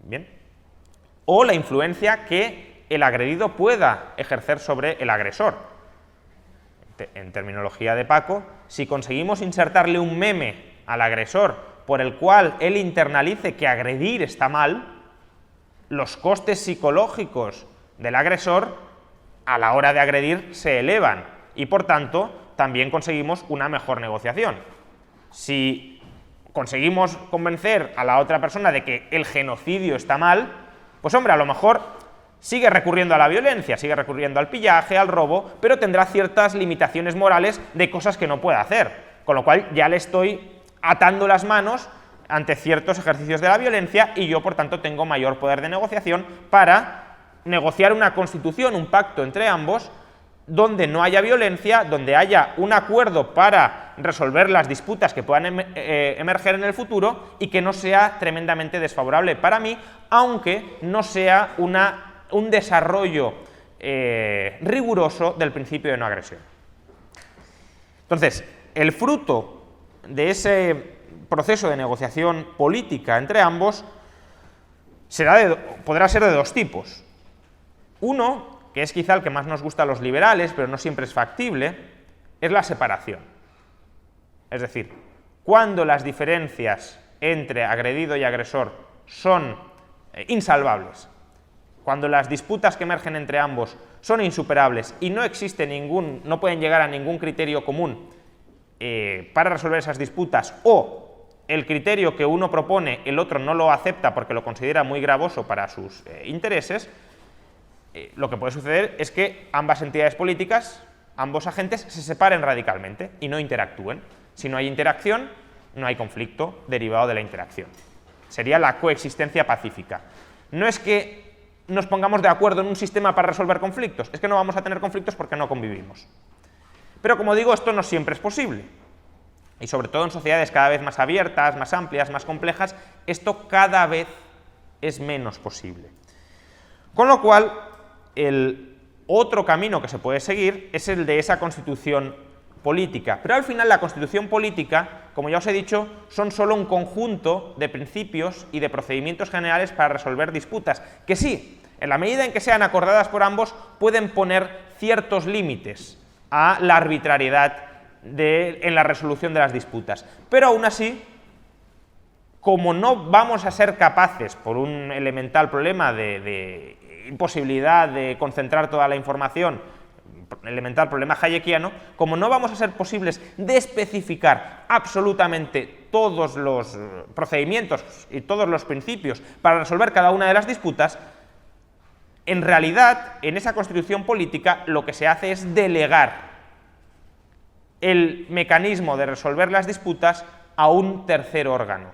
Bien. O la influencia que el agredido pueda ejercer sobre el agresor. En terminología de Paco, si conseguimos insertarle un meme al agresor por el cual él internalice que agredir está mal, los costes psicológicos del agresor a la hora de agredir se elevan y por tanto también conseguimos una mejor negociación. Si conseguimos convencer a la otra persona de que el genocidio está mal, pues hombre, a lo mejor sigue recurriendo a la violencia, sigue recurriendo al pillaje, al robo, pero tendrá ciertas limitaciones morales de cosas que no puede hacer, con lo cual ya le estoy atando las manos ante ciertos ejercicios de la violencia y yo, por tanto, tengo mayor poder de negociación para negociar una constitución, un pacto entre ambos, donde no haya violencia, donde haya un acuerdo para resolver las disputas que puedan emerger en el futuro y que no sea tremendamente desfavorable para mí, aunque no sea un desarrollo riguroso del principio de no agresión. Entonces, el fruto de ese proceso de negociación política entre ambos podrá ser de dos tipos. Uno, que es quizá el que más nos gusta a los liberales, pero no siempre es factible, es la separación. Es decir, cuando las diferencias entre agredido y agresor son insalvables, cuando las disputas que emergen entre ambos son insuperables y no existe no pueden llegar a ningún criterio común para resolver esas disputas, o el criterio que uno propone el otro no lo acepta porque lo considera muy gravoso para sus intereses, lo que puede suceder es que ambas entidades políticas, ambos agentes, se separen radicalmente y no interactúen. Si no hay interacción, no hay conflicto derivado de la interacción. Sería la coexistencia pacífica. No es que nos pongamos de acuerdo en un sistema para resolver conflictos, es que no vamos a tener conflictos porque no convivimos. Pero como digo, esto no siempre es posible. Y sobre todo en sociedades cada vez más abiertas, más amplias, más complejas, esto cada vez es menos posible. Con lo cual, el otro camino que se puede seguir es el de esa constitución política. Pero al final la constitución política, como ya os he dicho, son solo un conjunto de principios y de procedimientos generales para resolver disputas, que sí, en la medida en que sean acordadas por ambos, pueden poner ciertos límites a la arbitrariedad en la resolución de las disputas. Pero aún así, como no vamos a ser capaces, por un elemental problema de imposibilidad de concentrar toda la información, elemental problema hayekiano, como no vamos a ser posibles de especificar absolutamente todos los procedimientos y todos los principios para resolver cada una de las disputas, en realidad, en esa constitución política lo que se hace es delegar el mecanismo de resolver las disputas a un tercer órgano.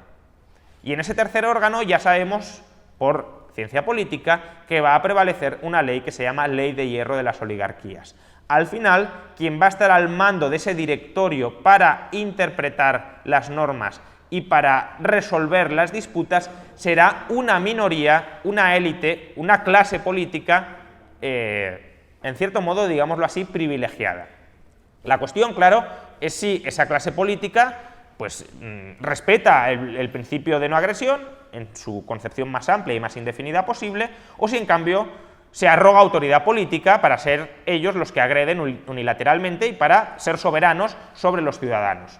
Y en ese tercer órgano ya sabemos, por ciencia política, que va a prevalecer una ley que se llama Ley de Hierro de las Oligarquías. Al final, quien va a estar al mando de ese directorio para interpretar las normas y para resolver las disputas será una minoría, una élite, una clase política, en cierto modo, digámoslo así, privilegiada. La cuestión, claro, es si esa clase política pues, respeta el principio de no agresión en su concepción más amplia y más indefinida posible, o si en cambio se arroga autoridad política para ser ellos los que agreden unilateralmente y para ser soberanos sobre los ciudadanos.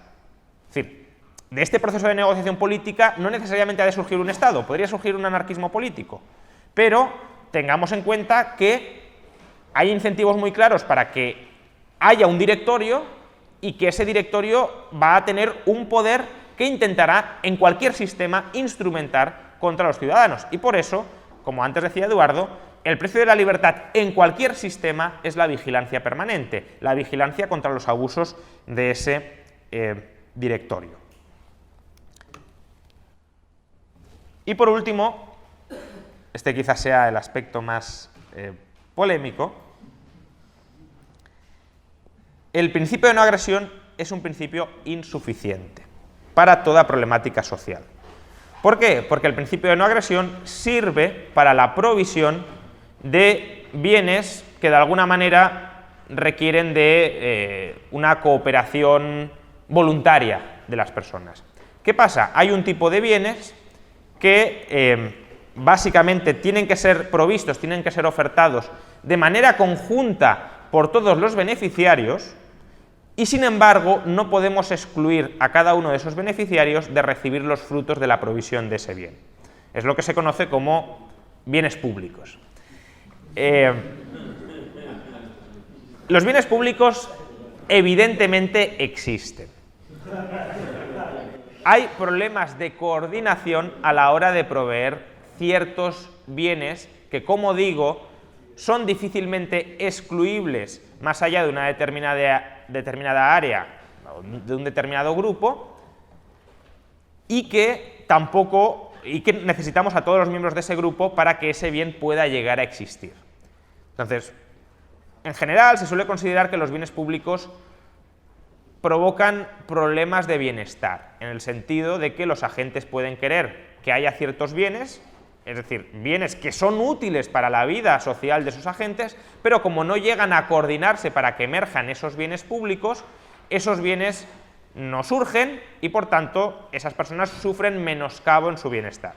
Es decir, de este proceso de negociación política no necesariamente ha de surgir un Estado, podría surgir un anarquismo político, pero tengamos en cuenta que hay incentivos muy claros para que haya un directorio y que ese directorio va a tener un poder que intentará en cualquier sistema instrumentar contra los ciudadanos. Y por eso, como antes decía Eduardo, el precio de la libertad en cualquier sistema es la vigilancia permanente, la vigilancia contra los abusos de ese directorio. Y por último, este quizás sea el aspecto más polémico, el principio de no agresión es un principio insuficiente para toda problemática social. ¿Por qué? Porque el principio de no agresión sirve para la provisión de bienes que de alguna manera requieren de una cooperación voluntaria de las personas. ¿Qué pasa? Hay un tipo de bienes que básicamente tienen que ser provistos, tienen que ser ofertados de manera conjunta por todos los beneficiarios, y sin embargo no podemos excluir a cada uno de esos beneficiarios de recibir los frutos de la provisión de ese bien. Es lo que se conoce como bienes públicos. Los bienes públicos evidentemente existen. Hay problemas de coordinación a la hora de proveer ciertos bienes que, como digo, son difícilmente excluibles más allá de una determinada área, de un determinado grupo, y que necesitamos a todos los miembros de ese grupo para que ese bien pueda llegar a existir. Entonces, en general se suele considerar que los bienes públicos provocan problemas de bienestar, en el sentido de que los agentes pueden querer que haya ciertos bienes, es decir, bienes que son útiles para la vida social de sus agentes, pero como no llegan a coordinarse para que emerjan esos bienes públicos, esos bienes no surgen y por tanto esas personas sufren menoscabo en su bienestar.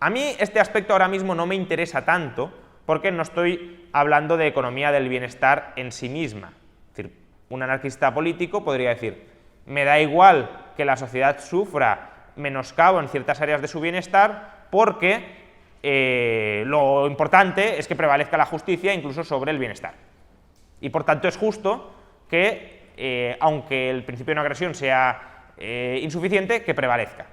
A mí este aspecto ahora mismo no me interesa tanto porque no estoy hablando de economía del bienestar en sí misma. Es decir, un anarquista político podría decir, me da igual que la sociedad sufra menoscabo en ciertas áreas de su bienestar porque lo importante es que prevalezca la justicia incluso sobre el bienestar. Y por tanto es justo que, aunque el principio de no agresión sea insuficiente, que prevalezca.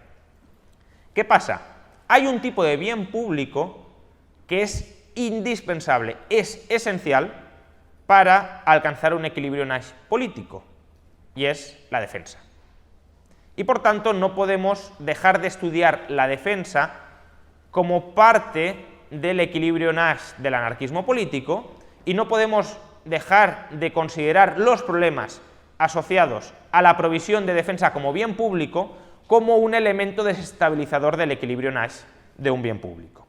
¿Qué pasa? Hay un tipo de bien público que es indispensable, es esencial para alcanzar un equilibrio Nash político, y es la defensa. Y por tanto no podemos dejar de estudiar la defensa como parte del equilibrio Nash del anarquismo político, y no podemos dejar de considerar los problemas asociados a la provisión de defensa como bien público como un elemento desestabilizador del equilibrio Nash de un bien público.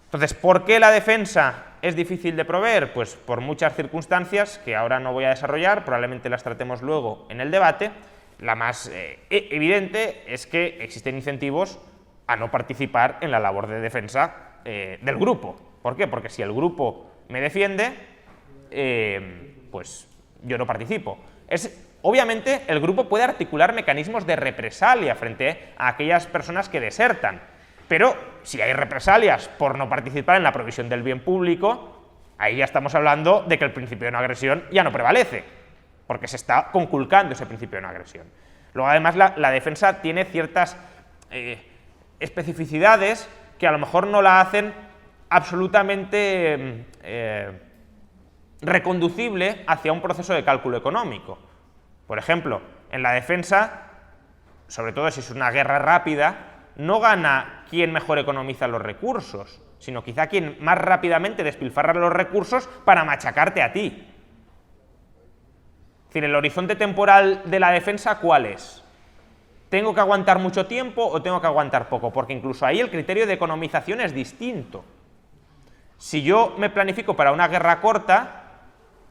Entonces, ¿por qué la defensa es difícil de proveer? Pues por muchas circunstancias que ahora no voy a desarrollar, probablemente las tratemos luego en el debate. La más evidente es que existen incentivos a no participar en la labor de defensa del grupo. ¿Por qué? Porque si el grupo me defiende, pues yo no participo. Obviamente el grupo puede articular mecanismos de represalia frente a aquellas personas que desertan, pero si hay represalias por no participar en la provisión del bien público, ahí ya estamos hablando de que el principio de no agresión ya no prevalece, porque se está conculcando ese principio de no agresión. Luego además la defensa tiene ciertas especificidades que a lo mejor no la hacen absolutamente reconducible hacia un proceso de cálculo económico. Por ejemplo, en la defensa, sobre todo si es una guerra rápida, no gana quien mejor economiza los recursos, sino quizá quien más rápidamente despilfarra los recursos para machacarte a ti. Es decir, el horizonte temporal de la defensa, ¿cuál es? ¿Tengo que aguantar mucho tiempo o tengo que aguantar poco? Porque incluso ahí el criterio de economización es distinto. Si yo me planifico para una guerra corta,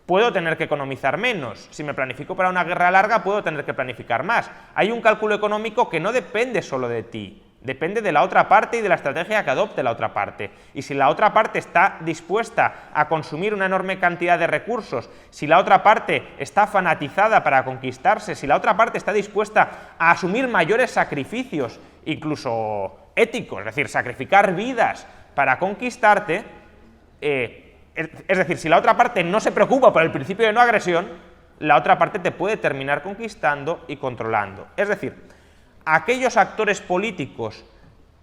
puedo tener que economizar menos. Si me planifico para una guerra larga, puedo tener que planificar más. Hay un cálculo económico que no depende solo de ti, depende de la otra parte y de la estrategia que adopte la otra parte. Y si la otra parte está dispuesta a consumir una enorme cantidad de recursos, si la otra parte está fanatizada para conquistarse, si la otra parte está dispuesta a asumir mayores sacrificios, incluso éticos, es decir, sacrificar vidas para conquistarte, es decir, si la otra parte no se preocupa por el principio de no agresión, la otra parte te puede terminar conquistando y controlando. Es decir, aquellos actores políticos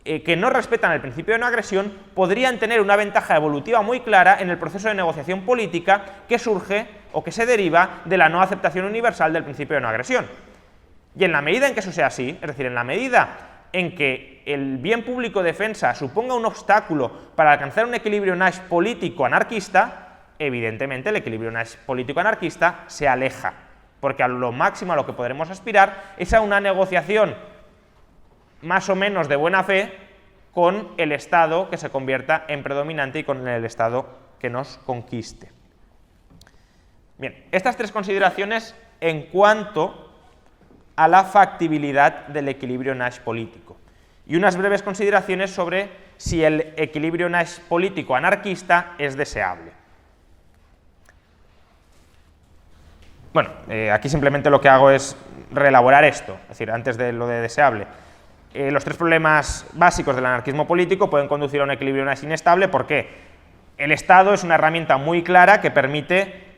que no respetan el principio de no agresión podrían tener una ventaja evolutiva muy clara en el proceso de negociación política que surge o que se deriva de la no aceptación universal del principio de no agresión. Y en la medida en que eso sea así, es decir, en la medida en que el bien público defensa suponga un obstáculo para alcanzar un equilibrio Nash político anarquista, evidentemente el equilibrio Nash político anarquista se aleja, porque a lo máximo a lo que podremos aspirar es a una negociación más o menos de buena fe con el Estado que se convierta en predominante y con el Estado que nos conquiste. Bien, estas tres consideraciones en cuanto a la factibilidad del equilibrio Nash político. Y unas breves consideraciones sobre si el equilibrio Nash político anarquista es deseable. Bueno, aquí simplemente lo que hago es reelaborar esto, es decir, antes de lo de deseable. Los tres problemas básicos del anarquismo político pueden conducir a un equilibrio Nash inestable porque el Estado es una herramienta muy clara que permite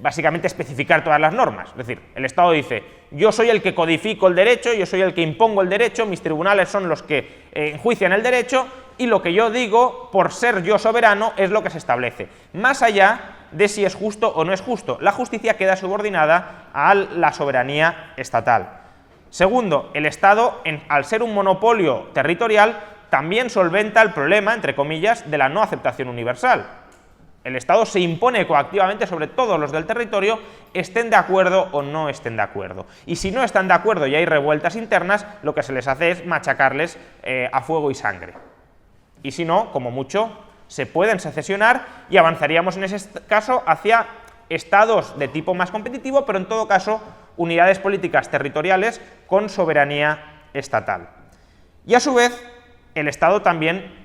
básicamente especificar todas las normas. Es decir, el Estado dice, yo soy el que codifico el derecho, yo soy el que impongo el derecho, mis tribunales son los que enjuician el derecho y lo que yo digo, por ser yo soberano, es lo que se establece. Más allá de si es justo o no es justo, la justicia queda subordinada a la soberanía estatal. Segundo, el Estado, al ser un monopolio territorial, también solventa el problema, entre comillas, de la no aceptación universal. El Estado se impone coactivamente sobre todos los del territorio, estén de acuerdo o no estén de acuerdo. Y si no están de acuerdo y hay revueltas internas, lo que se les hace es machacarles a fuego y sangre. Y si no, como mucho, se pueden secesionar y avanzaríamos en ese caso hacia estados de tipo más competitivo, pero en todo caso unidades políticas territoriales con soberanía estatal. Y a su vez, el Estado también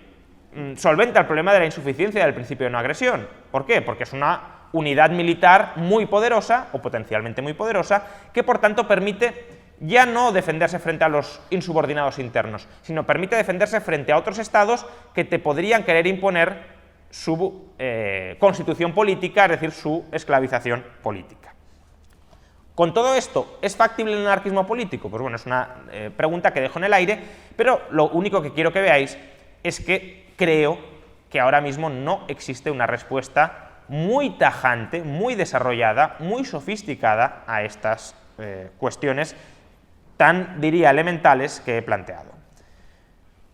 solventa el problema de la insuficiencia del principio de no agresión. ¿Por qué? Porque es una unidad militar muy poderosa, o potencialmente muy poderosa, que por tanto permite ya no defenderse frente a los insubordinados internos, sino permite defenderse frente a otros estados que te podrían querer imponer su constitución política, es decir, su esclavización política. Con todo esto, ¿es factible el anarquismo político? Pues bueno, es una pregunta que dejo en el aire, pero lo único que quiero que veáis es que creo que ahora mismo no existe una respuesta muy tajante, muy desarrollada, muy sofisticada a estas cuestiones tan, diría, elementales que he planteado.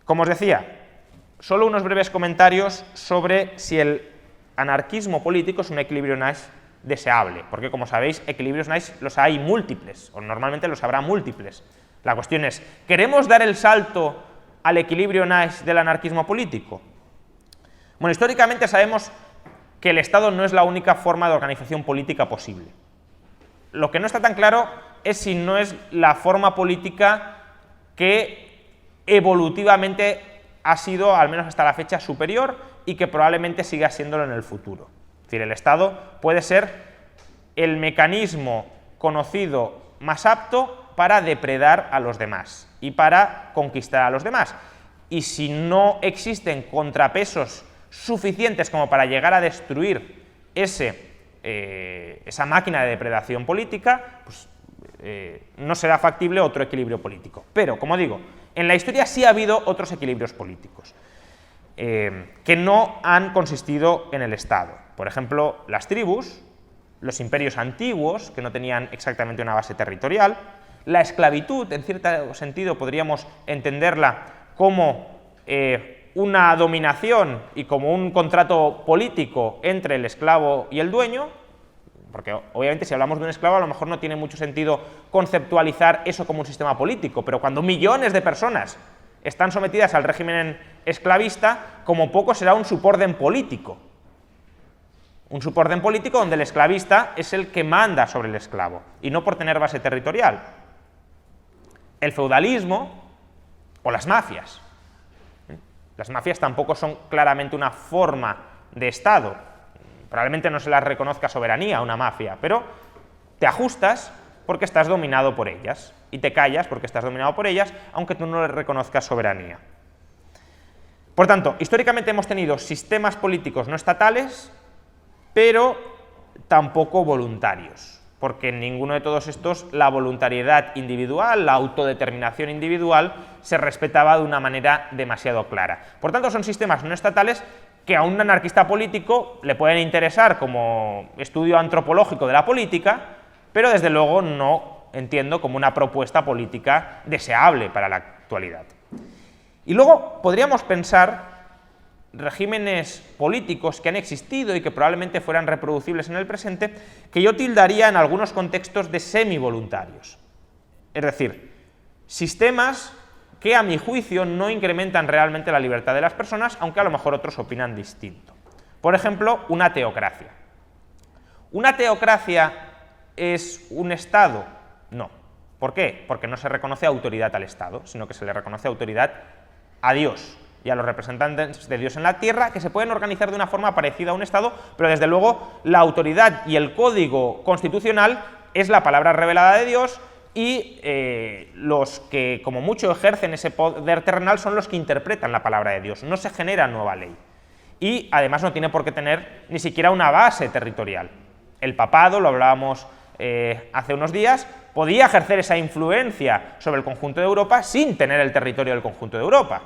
Como os decía, solo unos breves comentarios sobre si el anarquismo político es un equilibrio Nash deseable, porque como sabéis, equilibrios Nash los hay múltiples, o normalmente los habrá múltiples. La cuestión es, ¿queremos dar el salto al equilibrio Nash del anarquismo político? Bueno, históricamente sabemos que el Estado no es la única forma de organización política posible. Lo que no está tan claro es si no es la forma política que evolutivamente ha sido, al menos hasta la fecha, superior y que probablemente siga siéndolo en el futuro. Es decir, el Estado puede ser el mecanismo conocido más apto para depredar a los demás y para conquistar a los demás. Y si no existen contrapesos suficientes como para llegar a destruir esa máquina de depredación política, pues no será factible otro equilibrio político. Pero, como digo, en la historia sí ha habido otros equilibrios políticos que no han consistido en el Estado. Por ejemplo, las tribus, los imperios antiguos, que no tenían exactamente una base territorial, la esclavitud, en cierto sentido podríamos entenderla como una dominación y como un contrato político entre el esclavo y el dueño, porque obviamente si hablamos de un esclavo a lo mejor no tiene mucho sentido conceptualizar eso como un sistema político, pero cuando millones de personas están sometidas al régimen esclavista, como poco será un suborden político. Un suborden político donde el esclavista es el que manda sobre el esclavo, y no por tener base territorial. El feudalismo o las mafias. Las mafias tampoco son claramente una forma de Estado. Probablemente no se las reconozca soberanía a una mafia, pero te ajustas porque estás dominado por ellas y te callas porque estás dominado por ellas, aunque tú no les reconozcas soberanía. Por tanto, históricamente hemos tenido sistemas políticos no estatales, pero tampoco voluntarios, porque en ninguno de todos estos la voluntariedad individual, la autodeterminación individual, se respetaba de una manera demasiado clara. Por tanto, son sistemas no estatales que a un anarquista político le pueden interesar como estudio antropológico de la política, pero desde luego no entiendo como una propuesta política deseable para la actualidad. Y luego podríamos pensar regímenes políticos que han existido y que probablemente fueran reproducibles en el presente, que yo tildaría en algunos contextos de semivoluntarios. Es decir, sistemas que a mi juicio no incrementan realmente la libertad de las personas, aunque a lo mejor otros opinan distinto. Por ejemplo, una teocracia. ¿Una teocracia es un Estado? No. ¿Por qué? Porque no se reconoce autoridad al Estado, sino que se le reconoce autoridad a Dios y a los representantes de Dios en la tierra, que se pueden organizar de una forma parecida a un Estado, pero desde luego la autoridad y el código constitucional es la palabra revelada de Dios, y los que como mucho ejercen ese poder terrenal son los que interpretan la palabra de Dios, no se genera nueva ley. Y además no tiene por qué tener ni siquiera una base territorial. El papado, lo hablábamos hace unos días, podía ejercer esa influencia sobre el conjunto de Europa sin tener el territorio del conjunto de Europa.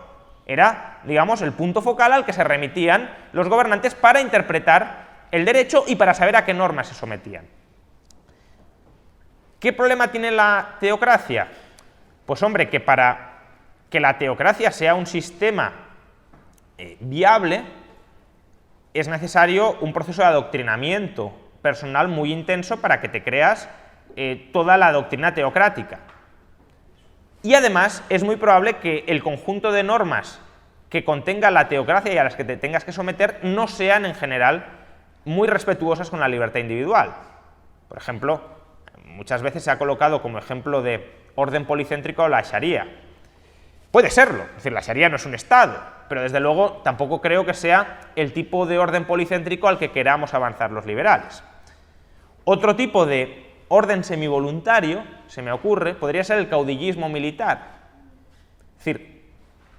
Era, digamos, el punto focal al que se remitían los gobernantes para interpretar el derecho y para saber a qué normas se sometían. ¿Qué problema tiene la teocracia? Pues hombre, que para que la teocracia sea un sistema viable es necesario un proceso de adoctrinamiento personal muy intenso para que te creas toda la doctrina teocrática. Y además es muy probable que el conjunto de normas que contenga la teocracia y a las que te tengas que someter no sean en general muy respetuosas con la libertad individual. Por ejemplo, muchas veces se ha colocado como ejemplo de orden policéntrico la Sharia. Puede serlo, es decir, la Sharia no es un Estado, pero desde luego tampoco creo que sea el tipo de orden policéntrico al que queramos avanzar los liberales. Otro tipo de orden semivoluntario, se me ocurre, podría ser el caudillismo militar. Es decir,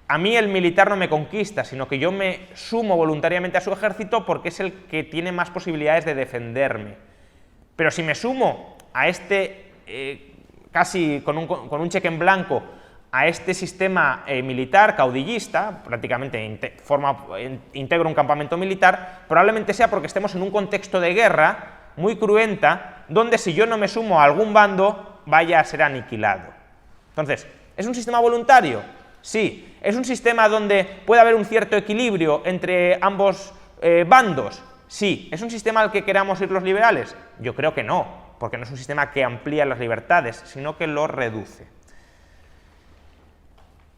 a mí el militar no me conquista, sino que yo me sumo voluntariamente a su ejército porque es el que tiene más posibilidades de defenderme. Pero si me sumo a este, casi con un cheque en blanco, a este sistema militar caudillista, prácticamente integro un campamento militar, probablemente sea porque estemos en un contexto de guerra muy cruenta, donde si yo no me sumo a algún bando, vaya a ser aniquilado. Entonces, ¿es un sistema voluntario? Sí. ¿Es un sistema donde puede haber un cierto equilibrio entre ambos bandos? Sí. ¿Es un sistema al que queramos ir los liberales? Yo creo que no, porque no es un sistema que amplía las libertades, sino que lo reduce.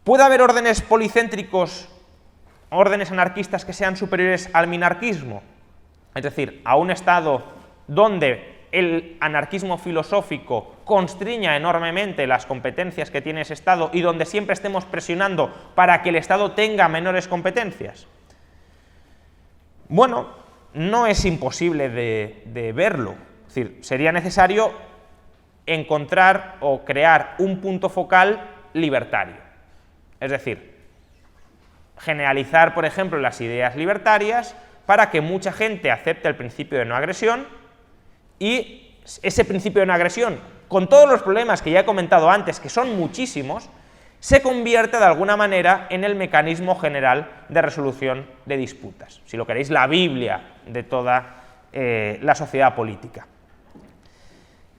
¿Puede haber órdenes policéntricos, órdenes anarquistas que sean superiores al minarquismo? Es decir, a un Estado donde el anarquismo filosófico constriña enormemente las competencias que tiene ese Estado y donde siempre estemos presionando para que el Estado tenga menores competencias. Bueno, no es imposible de verlo. Es decir, sería necesario encontrar o crear un punto focal libertario. Es decir, generalizar, por ejemplo, las ideas libertarias para que mucha gente acepte el principio de no agresión, y ese principio de no agresión, con todos los problemas que ya he comentado antes, que son muchísimos, se convierta de alguna manera en el mecanismo general de resolución de disputas. Si lo queréis, la Biblia de toda la sociedad política.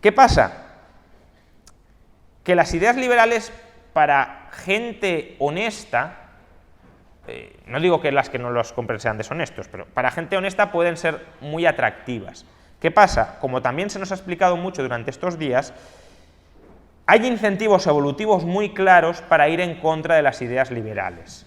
¿Qué pasa? Que las ideas liberales para gente honesta, no digo que las que no los compren sean deshonestos, pero para gente honesta pueden ser muy atractivas. ¿Qué pasa? Como también se nos ha explicado mucho durante estos días, hay incentivos evolutivos muy claros para ir en contra de las ideas liberales.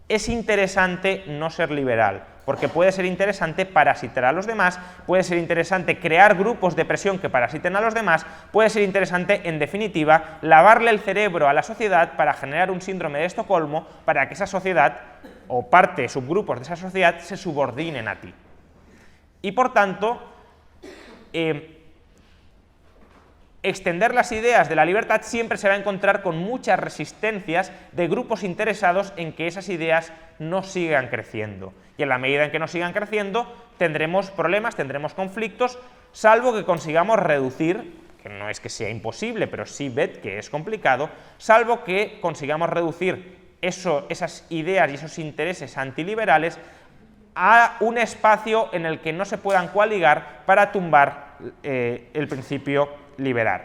Es interesante no ser liberal, porque puede ser interesante parasitar a los demás, puede ser interesante crear grupos de presión que parasiten a los demás, puede ser interesante, en definitiva, lavarle el cerebro a la sociedad para generar un síndrome de Estocolmo para que esa sociedad, o parte, subgrupos de esa sociedad, se subordinen a ti. Y por tanto, extender las ideas de la libertad siempre se va a encontrar con muchas resistencias de grupos interesados en que esas ideas no sigan creciendo. Y en la medida en que no sigan creciendo, tendremos problemas, tendremos conflictos, salvo que consigamos reducir, que no es que sea imposible, pero sí ved que es complicado, salvo que consigamos reducir esas ideas y esos intereses antiliberales a un espacio en el que no se puedan coaligar para tumbar el principio liberal.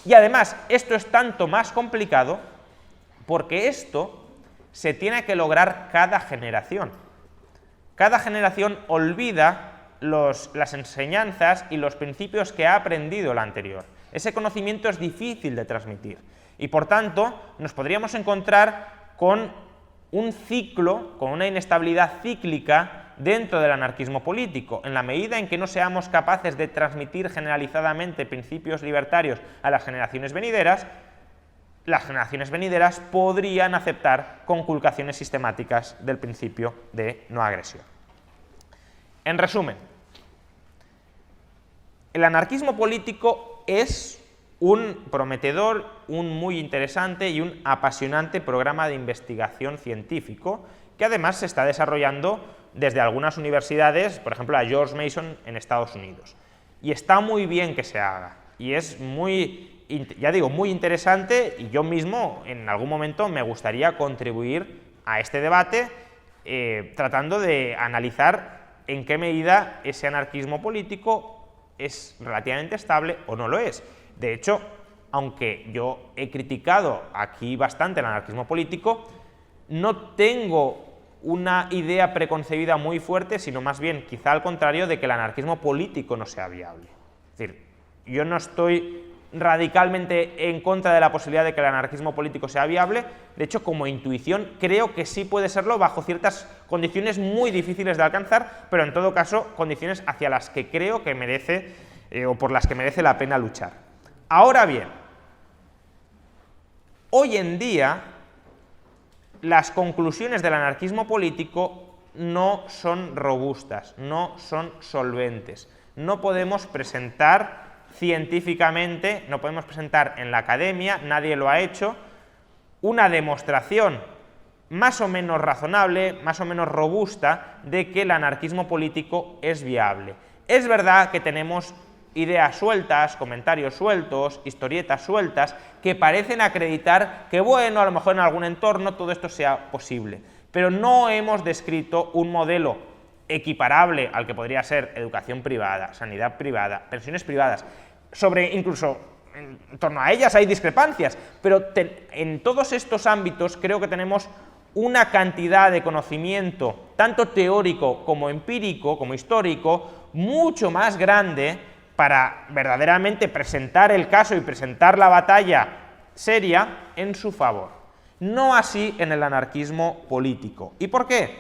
Y además, esto es tanto más complicado porque esto se tiene que lograr cada generación. Cada generación olvida las enseñanzas y los principios que ha aprendido la anterior. Ese conocimiento es difícil de transmitir y, por tanto, nos podríamos encontrar con un ciclo, con una inestabilidad cíclica dentro del anarquismo político. En la medida en que no seamos capaces de transmitir generalizadamente principios libertarios a las generaciones venideras podrían aceptar conculcaciones sistemáticas del principio de no agresión. En resumen, el anarquismo político es un prometedor, un muy interesante y un apasionante programa de investigación científico que además se está desarrollando desde algunas universidades, por ejemplo la George Mason en Estados Unidos. Y está muy bien que se haga y es muy, ya digo, muy interesante, y yo mismo en algún momento me gustaría contribuir a este debate tratando de analizar en qué medida ese anarquismo político es relativamente estable o no lo es. De hecho, aunque yo he criticado aquí bastante el anarquismo político, no tengo una idea preconcebida muy fuerte, sino más bien, quizá al contrario, de que el anarquismo político no sea viable. Es decir, yo no estoy radicalmente en contra de la posibilidad de que el anarquismo político sea viable. De hecho, como intuición, creo que sí puede serlo bajo ciertas condiciones muy difíciles de alcanzar, pero en todo caso, condiciones hacia las que creo que merece o por las que merece la pena luchar. Ahora bien, hoy en día las conclusiones del anarquismo político no son robustas, no son solventes. No podemos presentar científicamente, no podemos presentar en la academia, nadie lo ha hecho, una demostración más o menos razonable, más o menos robusta, de que el anarquismo político es viable. Es verdad que tenemos ideas sueltas, comentarios sueltos, historietas sueltas, que parecen acreditar que, bueno, a lo mejor en algún entorno todo esto sea posible, pero no hemos descrito un modelo equiparable al que podría ser educación privada, sanidad privada, pensiones privadas. Incluso en torno a ellas hay discrepancias, pero en todos estos ámbitos creo que tenemos una cantidad de conocimiento, tanto teórico como empírico, como histórico, mucho más grande para verdaderamente presentar el caso y presentar la batalla seria en su favor. No así en el anarquismo político. ¿Y por qué?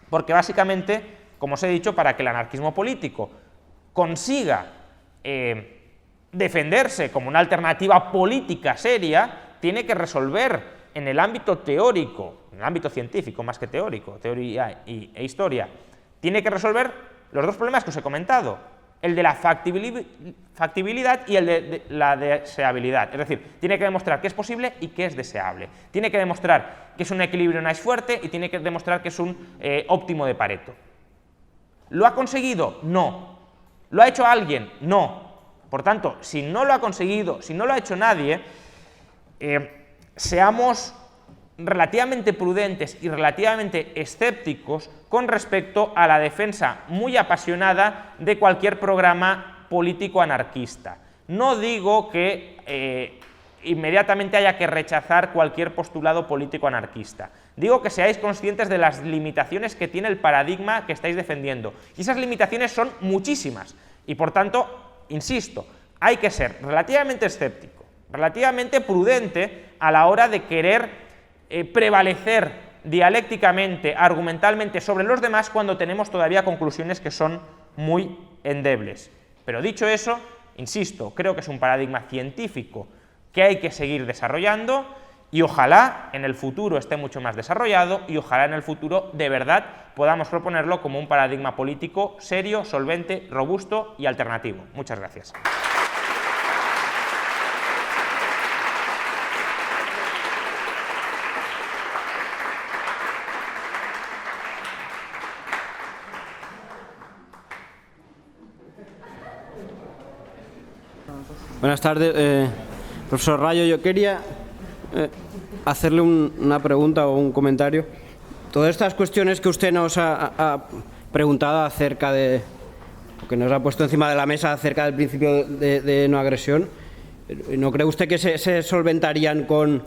Porque básicamente, como os he dicho, para que el anarquismo político consiga defenderse como una alternativa política seria, tiene que resolver en el ámbito teórico, en el ámbito científico más que teórico, teoría e historia, tiene que resolver los dos problemas que os he comentado, el de la factibilidad y el de la deseabilidad. Es decir, tiene que demostrar que es posible y que es deseable. Tiene que demostrar que es un equilibrio nice fuerte y tiene que demostrar que es un óptimo de Pareto. ¿Lo ha conseguido? No. ¿Lo ha hecho alguien? No. Por tanto, si no lo ha conseguido, si no lo ha hecho nadie, seamos relativamente prudentes y relativamente escépticos con respecto a la defensa muy apasionada de cualquier programa político anarquista. No digo que inmediatamente haya que rechazar cualquier postulado político anarquista. Digo que seáis conscientes de las limitaciones que tiene el paradigma que estáis defendiendo. Y esas limitaciones son muchísimas. Y por tanto, insisto, hay que ser relativamente escéptico, relativamente prudente a la hora de querer prevalecer dialécticamente, argumentalmente sobre los demás cuando tenemos todavía conclusiones que son muy endebles. Pero dicho eso, insisto, creo que es un paradigma científico que hay que seguir desarrollando y ojalá en el futuro esté mucho más desarrollado y ojalá en el futuro de verdad podamos proponerlo como un paradigma político serio, solvente, robusto y alternativo. Muchas gracias. Buenas tardes, profesor Rayo. Yo quería hacerle una pregunta o un comentario. Todas estas cuestiones que usted nos ha preguntado acerca de, que nos ha puesto encima de la mesa acerca del principio de no agresión, ¿no cree usted que se solventarían con,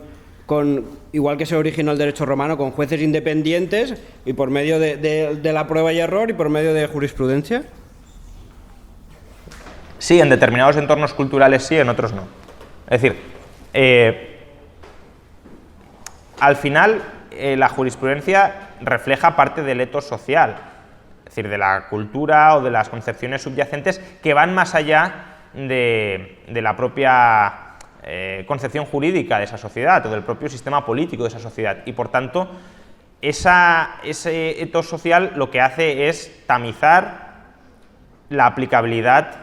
igual que se originó el derecho romano, con jueces independientes y por medio de la prueba y error y por medio de jurisprudencia? Sí, en determinados entornos culturales sí, en otros no. Es decir, al final la jurisprudencia refleja parte del etos social, es decir, de la cultura o de las concepciones subyacentes que van más allá de la propia concepción jurídica de esa sociedad o del propio sistema político de esa sociedad. Y por tanto, ese etos social lo que hace es tamizar la aplicabilidad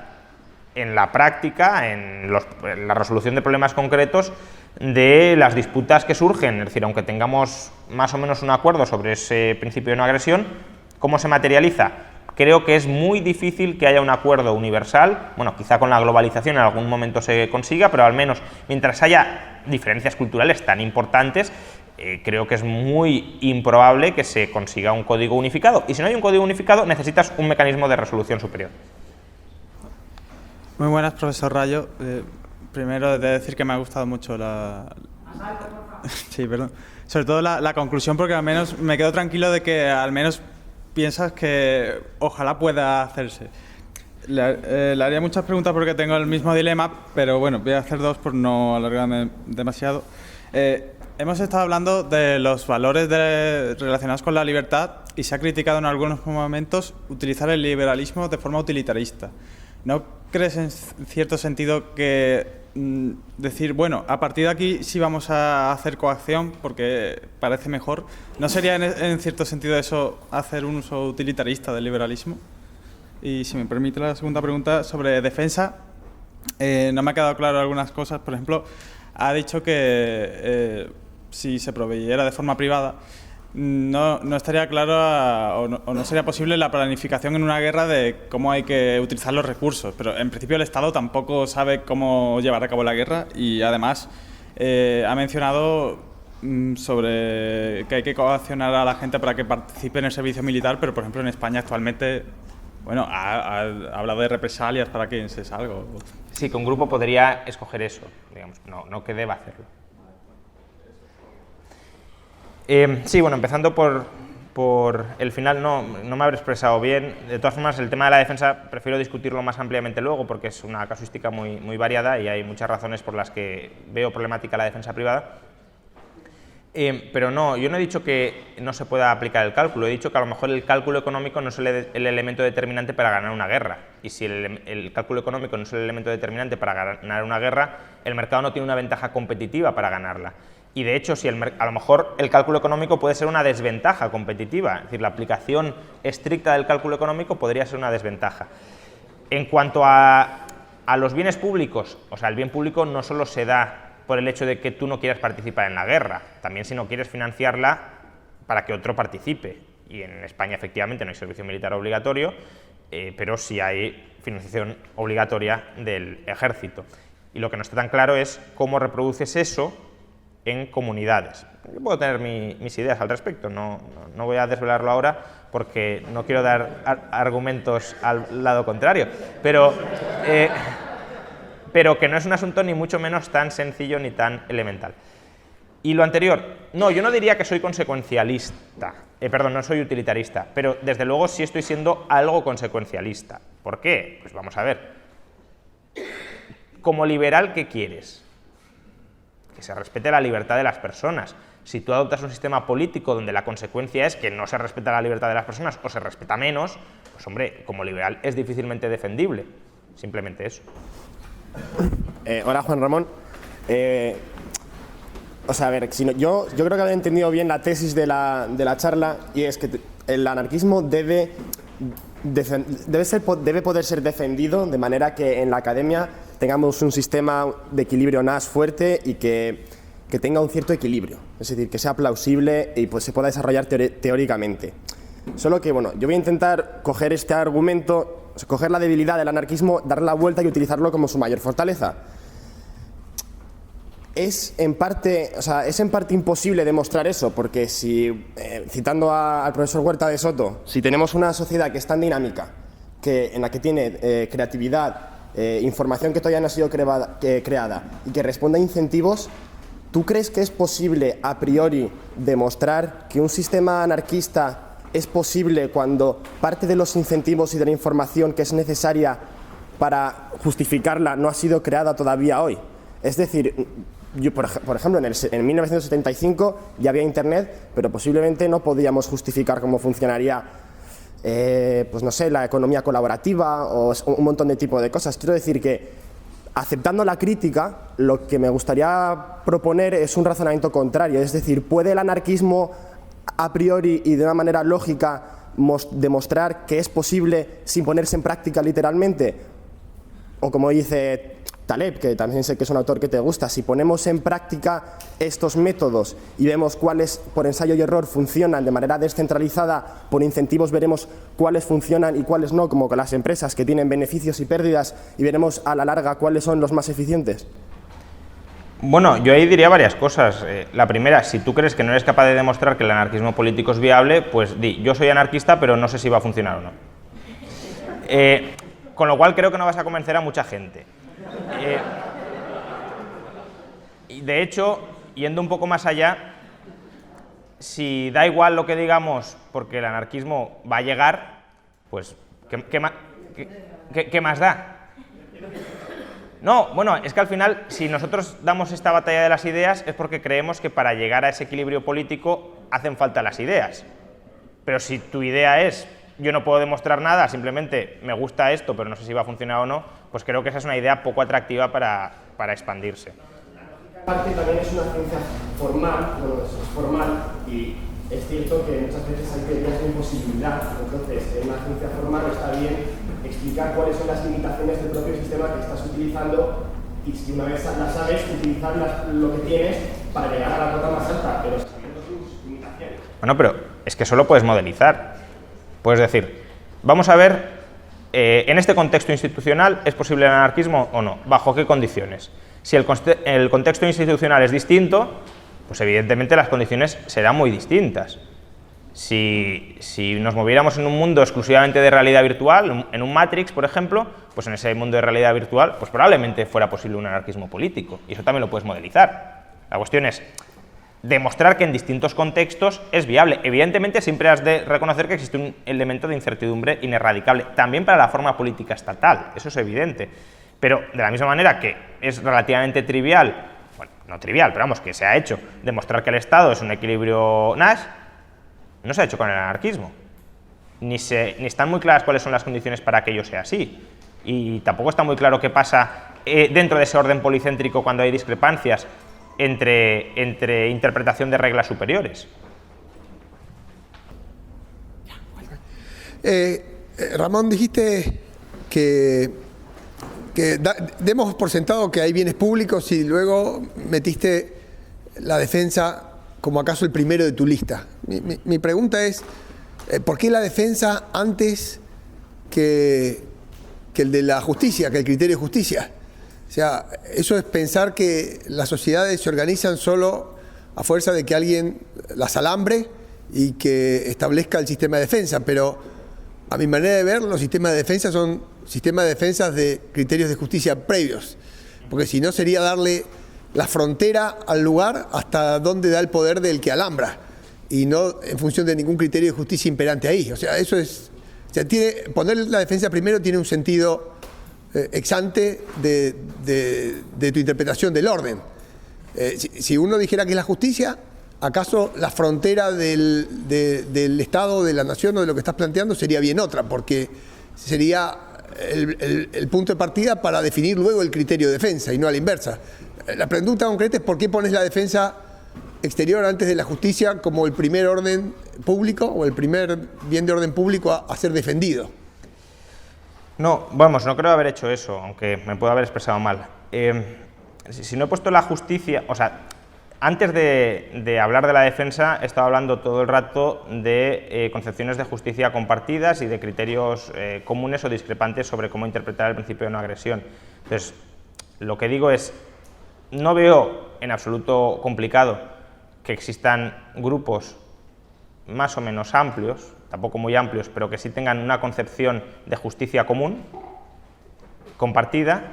en la práctica, en la resolución de problemas concretos de las disputas que surgen. Es decir, aunque tengamos más o menos un acuerdo sobre ese principio de no agresión, ¿cómo se materializa? Creo que es muy difícil que haya un acuerdo universal. Bueno, quizá con la globalización en algún momento se consiga, pero al menos mientras haya diferencias culturales tan importantes, creo que es muy improbable que se consiga un código unificado. Y si no hay un código unificado, necesitas un mecanismo de resolución superior. Muy buenas, profesor Rayo. Primero, he de decir que me ha gustado mucho sí, perdón. Sobre todo la conclusión, porque al menos me quedo tranquilo de que al menos piensas que ojalá pueda hacerse. Le haría muchas preguntas porque tengo el mismo dilema, pero bueno, voy a hacer dos por no alargarme demasiado. Hemos estado hablando de los valores relacionados con la libertad y se ha criticado en algunos momentos utilizar el liberalismo de forma utilitarista. ¿No crees en cierto sentido que decir, bueno, a partir de aquí sí vamos a hacer coacción porque parece mejor? ¿No sería en cierto sentido eso hacer un uso utilitarista del liberalismo? Y si me permite la segunda pregunta sobre defensa, no me ha quedado claro algunas cosas. Por ejemplo, ha dicho que si se proveyera de forma privada, no estaría claro o no sería posible la planificación en una guerra de cómo hay que utilizar los recursos, pero en principio el Estado tampoco sabe cómo llevar a cabo la guerra y además ha mencionado sobre que hay que coaccionar a la gente para que participe en el servicio militar, pero por ejemplo en España actualmente, bueno, ha hablado de represalias para quien se salga. Sí, que un grupo podría escoger eso, digamos, no que deba hacerlo. Sí, bueno, empezando por el final, no me habré expresado bien. De todas formas, el tema de la defensa prefiero discutirlo más ampliamente luego porque es una casuística muy variada y hay muchas razones por las que veo problemática la defensa privada. Pero no, yo no he dicho que no se pueda aplicar el cálculo, he dicho que a lo mejor el cálculo económico no es el elemento determinante para ganar una guerra. Y si el cálculo económico no es el elemento determinante para ganar una guerra, el mercado no tiene una ventaja competitiva para ganarla. Y de hecho, a lo mejor el cálculo económico puede ser una desventaja competitiva, es decir, la aplicación estricta del cálculo económico podría ser una desventaja. En cuanto a los bienes públicos, o sea, el bien público no solo se da por el hecho de que tú no quieras participar en la guerra, también si no quieres financiarla para que otro participe. Y en España efectivamente no hay servicio militar obligatorio, pero sí hay financiación obligatoria del ejército. Y lo que no está tan claro es cómo reproduces eso en comunidades. Yo puedo tener mis ideas al respecto, no voy a desvelarlo ahora porque no quiero dar argumentos al lado contrario, pero que no es un asunto ni mucho menos tan sencillo ni tan elemental. Y lo anterior, no, yo no diría que soy consecuencialista, no soy utilitarista, pero desde luego sí estoy siendo algo consecuencialista. ¿Por qué? Pues vamos a ver. Como liberal, ¿qué quieres? Que se respete la libertad de las personas. Si tú adoptas un sistema político donde la consecuencia es que no se respeta la libertad de las personas o se respeta menos, pues hombre, como liberal es difícilmente defendible. Simplemente eso. Hola, Juan Ramón. O sea, a ver, yo creo que había entendido bien la tesis de la charla y es que el anarquismo debe poder ser defendido de manera que en la academia tengamos un sistema de equilibrio NAS fuerte y que tenga un cierto equilibrio, es decir, que sea plausible y pues se pueda desarrollar teóricamente. Solo que, bueno, yo voy a intentar coger este argumento, coger la debilidad del anarquismo, darle la vuelta y utilizarlo como su mayor fortaleza. Es en parte imposible demostrar eso, porque si, citando al profesor Huerta de Soto, si tenemos una sociedad que es tan dinámica, en la que tiene creatividad, información que todavía no ha sido creada y que responde a incentivos, ¿tú crees que es posible a priori demostrar que un sistema anarquista es posible cuando parte de los incentivos y de la información que es necesaria para justificarla no ha sido creada todavía hoy? Es decir, yo, por ejemplo, en 1975 ya había Internet, pero posiblemente no podíamos justificar cómo funcionaría, pues no sé, la economía colaborativa o un montón de tipo de cosas. Quiero decir que, aceptando la crítica, lo que me gustaría proponer es un razonamiento contrario. Es decir, ¿puede el anarquismo a priori y de una manera lógica demostrar que es posible sin ponerse en práctica literalmente? O como dice Taleb, que también sé que es un autor que te gusta, si ponemos en práctica estos métodos y vemos cuáles por ensayo y error funcionan de manera descentralizada, por incentivos veremos cuáles funcionan y cuáles no, como con las empresas que tienen beneficios y pérdidas, y veremos a la larga cuáles son los más eficientes. Bueno, yo ahí diría varias cosas. La primera, si tú crees que no eres capaz de demostrar que el anarquismo político es viable, pues di, yo soy anarquista, pero no sé si va a funcionar o no. Con lo cual creo que no vas a convencer a mucha gente. Y de hecho, yendo un poco más allá, si da igual lo que digamos porque el anarquismo va a llegar, pues ¿qué más da? No, bueno, es que al final, si nosotros damos esta batalla de las ideas, es porque creemos que para llegar a ese equilibrio político hacen falta las ideas. Pero si tu idea es, yo no puedo demostrar nada, simplemente me gusta esto, pero no sé si va a funcionar o no, pues creo que esa es una idea poco atractiva para expandirse. Aparte también es una ciencia formal, bueno, es formal, y es cierto que muchas veces hay teorías de imposibilidad. Entonces, en una ciencia formal está bien explicar cuáles son las limitaciones del propio sistema que estás utilizando, y si una vez las sabes, utilizar lo que tienes para llegar a la cota más alta, pero sabiendo sus limitaciones. Bueno, pero es que solo puedes modelizar. Puedes decir, vamos a ver, en este contexto institucional, ¿es posible el anarquismo o no? ¿Bajo qué condiciones? Si el contexto institucional es distinto, pues evidentemente las condiciones serán muy distintas. Si nos moviéramos en un mundo exclusivamente de realidad virtual, en un Matrix, por ejemplo, pues en ese mundo de realidad virtual, pues probablemente fuera posible un anarquismo político, y eso también lo puedes modelizar. La cuestión es demostrar que en distintos contextos es viable. Evidentemente siempre has de reconocer que existe un elemento de incertidumbre ineradicable, también para la forma política estatal, eso es evidente. Pero de la misma manera que es relativamente trivial, bueno, no trivial, pero vamos, que se ha hecho, demostrar que el Estado es un equilibrio Nash, no se ha hecho con el anarquismo. Ni están muy claras cuáles son las condiciones para que ello sea así. Y tampoco está muy claro qué pasa dentro de ese orden policéntrico cuando hay discrepancias entre interpretación de reglas superiores. Ramón, dijiste que demos por sentado que hay bienes públicos y luego metiste la defensa como acaso el primero de tu lista. Mi pregunta es, ¿por qué la defensa antes que el de la justicia, que el criterio de justicia? O sea, eso es pensar que las sociedades se organizan solo a fuerza de que alguien las alambre y que establezca el sistema de defensa, pero a mi manera de ver, los sistemas de defensa son sistemas de defensa de criterios de justicia previos, porque si no sería darle la frontera al lugar hasta donde da el poder del que alambra, y no en función de ningún criterio de justicia imperante ahí. O sea, eso es... O sea, poner la defensa primero tiene un sentido ex ante de tu interpretación del orden. Si uno dijera que es la justicia, ¿acaso la frontera del Estado, de la nación o de lo que estás planteando sería bien otra? Porque sería el punto de partida para definir luego el criterio de defensa y no a la inversa. La pregunta concreta es ¿por qué pones la defensa exterior antes de la justicia como el primer orden público o el primer bien de orden público a ser defendido? No, vamos, no creo haber hecho eso, aunque me puedo haber expresado mal. Si no he puesto la justicia, o sea, antes de hablar de la defensa, he estado hablando todo el rato de concepciones de justicia compartidas y de criterios comunes o discrepantes sobre cómo interpretar el principio de no agresión. Entonces, lo que digo es, no veo en absoluto complicado que existan grupos más o menos amplios, tampoco muy amplios, pero que sí tengan una concepción de justicia común, compartida.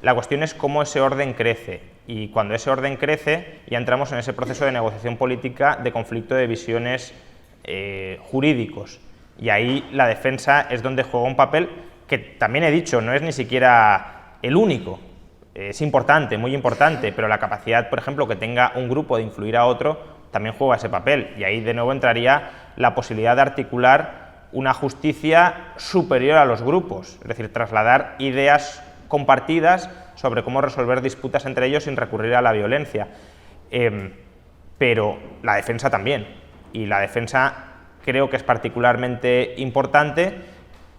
La cuestión es cómo ese orden crece, y cuando ese orden crece ya entramos en ese proceso de negociación política de conflicto de visiones jurídicos, y ahí la defensa es donde juega un papel que también he dicho, no es ni siquiera el único, es importante, muy importante, pero la capacidad, por ejemplo, que tenga un grupo de influir a otro también juega ese papel, y ahí de nuevo entraría la posibilidad de articular una justicia superior a los grupos, es decir, trasladar ideas compartidas sobre cómo resolver disputas entre ellos sin recurrir a la violencia. Pero la defensa también, y la defensa creo que es particularmente importante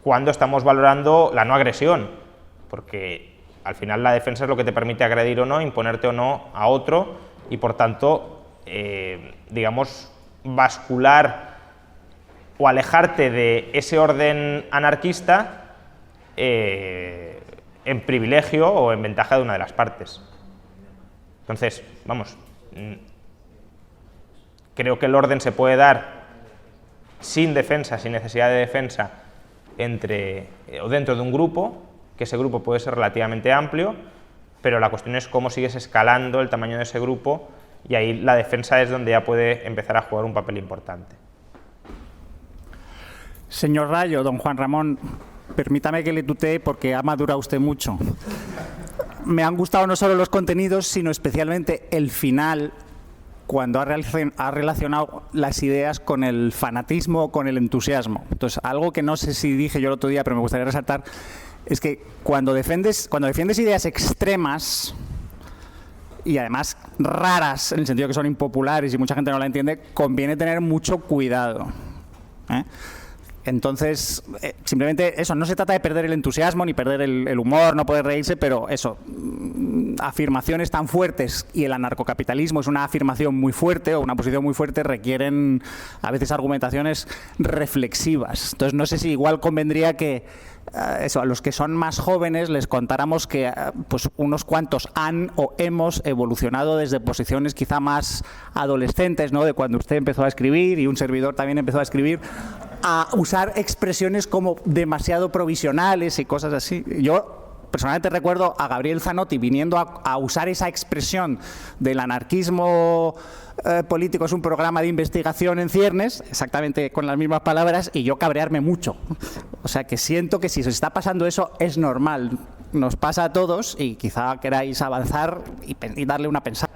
cuando estamos valorando la no agresión, porque al final la defensa es lo que te permite agredir o no, imponerte o no a otro, y por tanto, digamos, bascular o alejarte de ese orden anarquista en privilegio o en ventaja de una de las partes. Entonces, vamos, creo que el orden se puede dar sin defensa, sin necesidad de defensa, o dentro de un grupo, que ese grupo puede ser relativamente amplio, pero la cuestión es cómo sigues escalando el tamaño de ese grupo, y ahí la defensa es donde ya puede empezar a jugar un papel importante. Señor Rayo, don Juan Ramón, permítame que le tutee porque ha madurado usted mucho. Me han gustado no solo los contenidos, sino especialmente el final, cuando ha relacionado las ideas con el fanatismo o con el entusiasmo. Entonces, algo que no sé si dije yo el otro día, pero me gustaría resaltar, es que cuando defiendes ideas extremas, y además raras, en el sentido que son impopulares y mucha gente no la entiende, conviene tener mucho cuidado, ¿eh? Entonces, simplemente eso, no se trata de perder el entusiasmo ni perder el humor, no poder reírse, pero eso, afirmaciones tan fuertes, y el anarcocapitalismo es una afirmación muy fuerte o una posición muy fuerte, requieren a veces argumentaciones reflexivas. Entonces, no sé si igual convendría que eso, a los que son más jóvenes les contáramos que pues unos cuantos han o hemos evolucionado desde posiciones quizá más adolescentes, ¿no?, de cuando usted empezó a escribir y un servidor también empezó a escribir, a usar expresiones como demasiado provisionales y cosas así. Yo personalmente recuerdo a Gabriel Zanotti viniendo a usar esa expresión del anarquismo político es un programa de investigación en ciernes, exactamente con las mismas palabras, y yo cabrearme mucho. O sea que siento que si se está pasando eso es normal, nos pasa a todos, y quizá queráis avanzar y darle una pensada.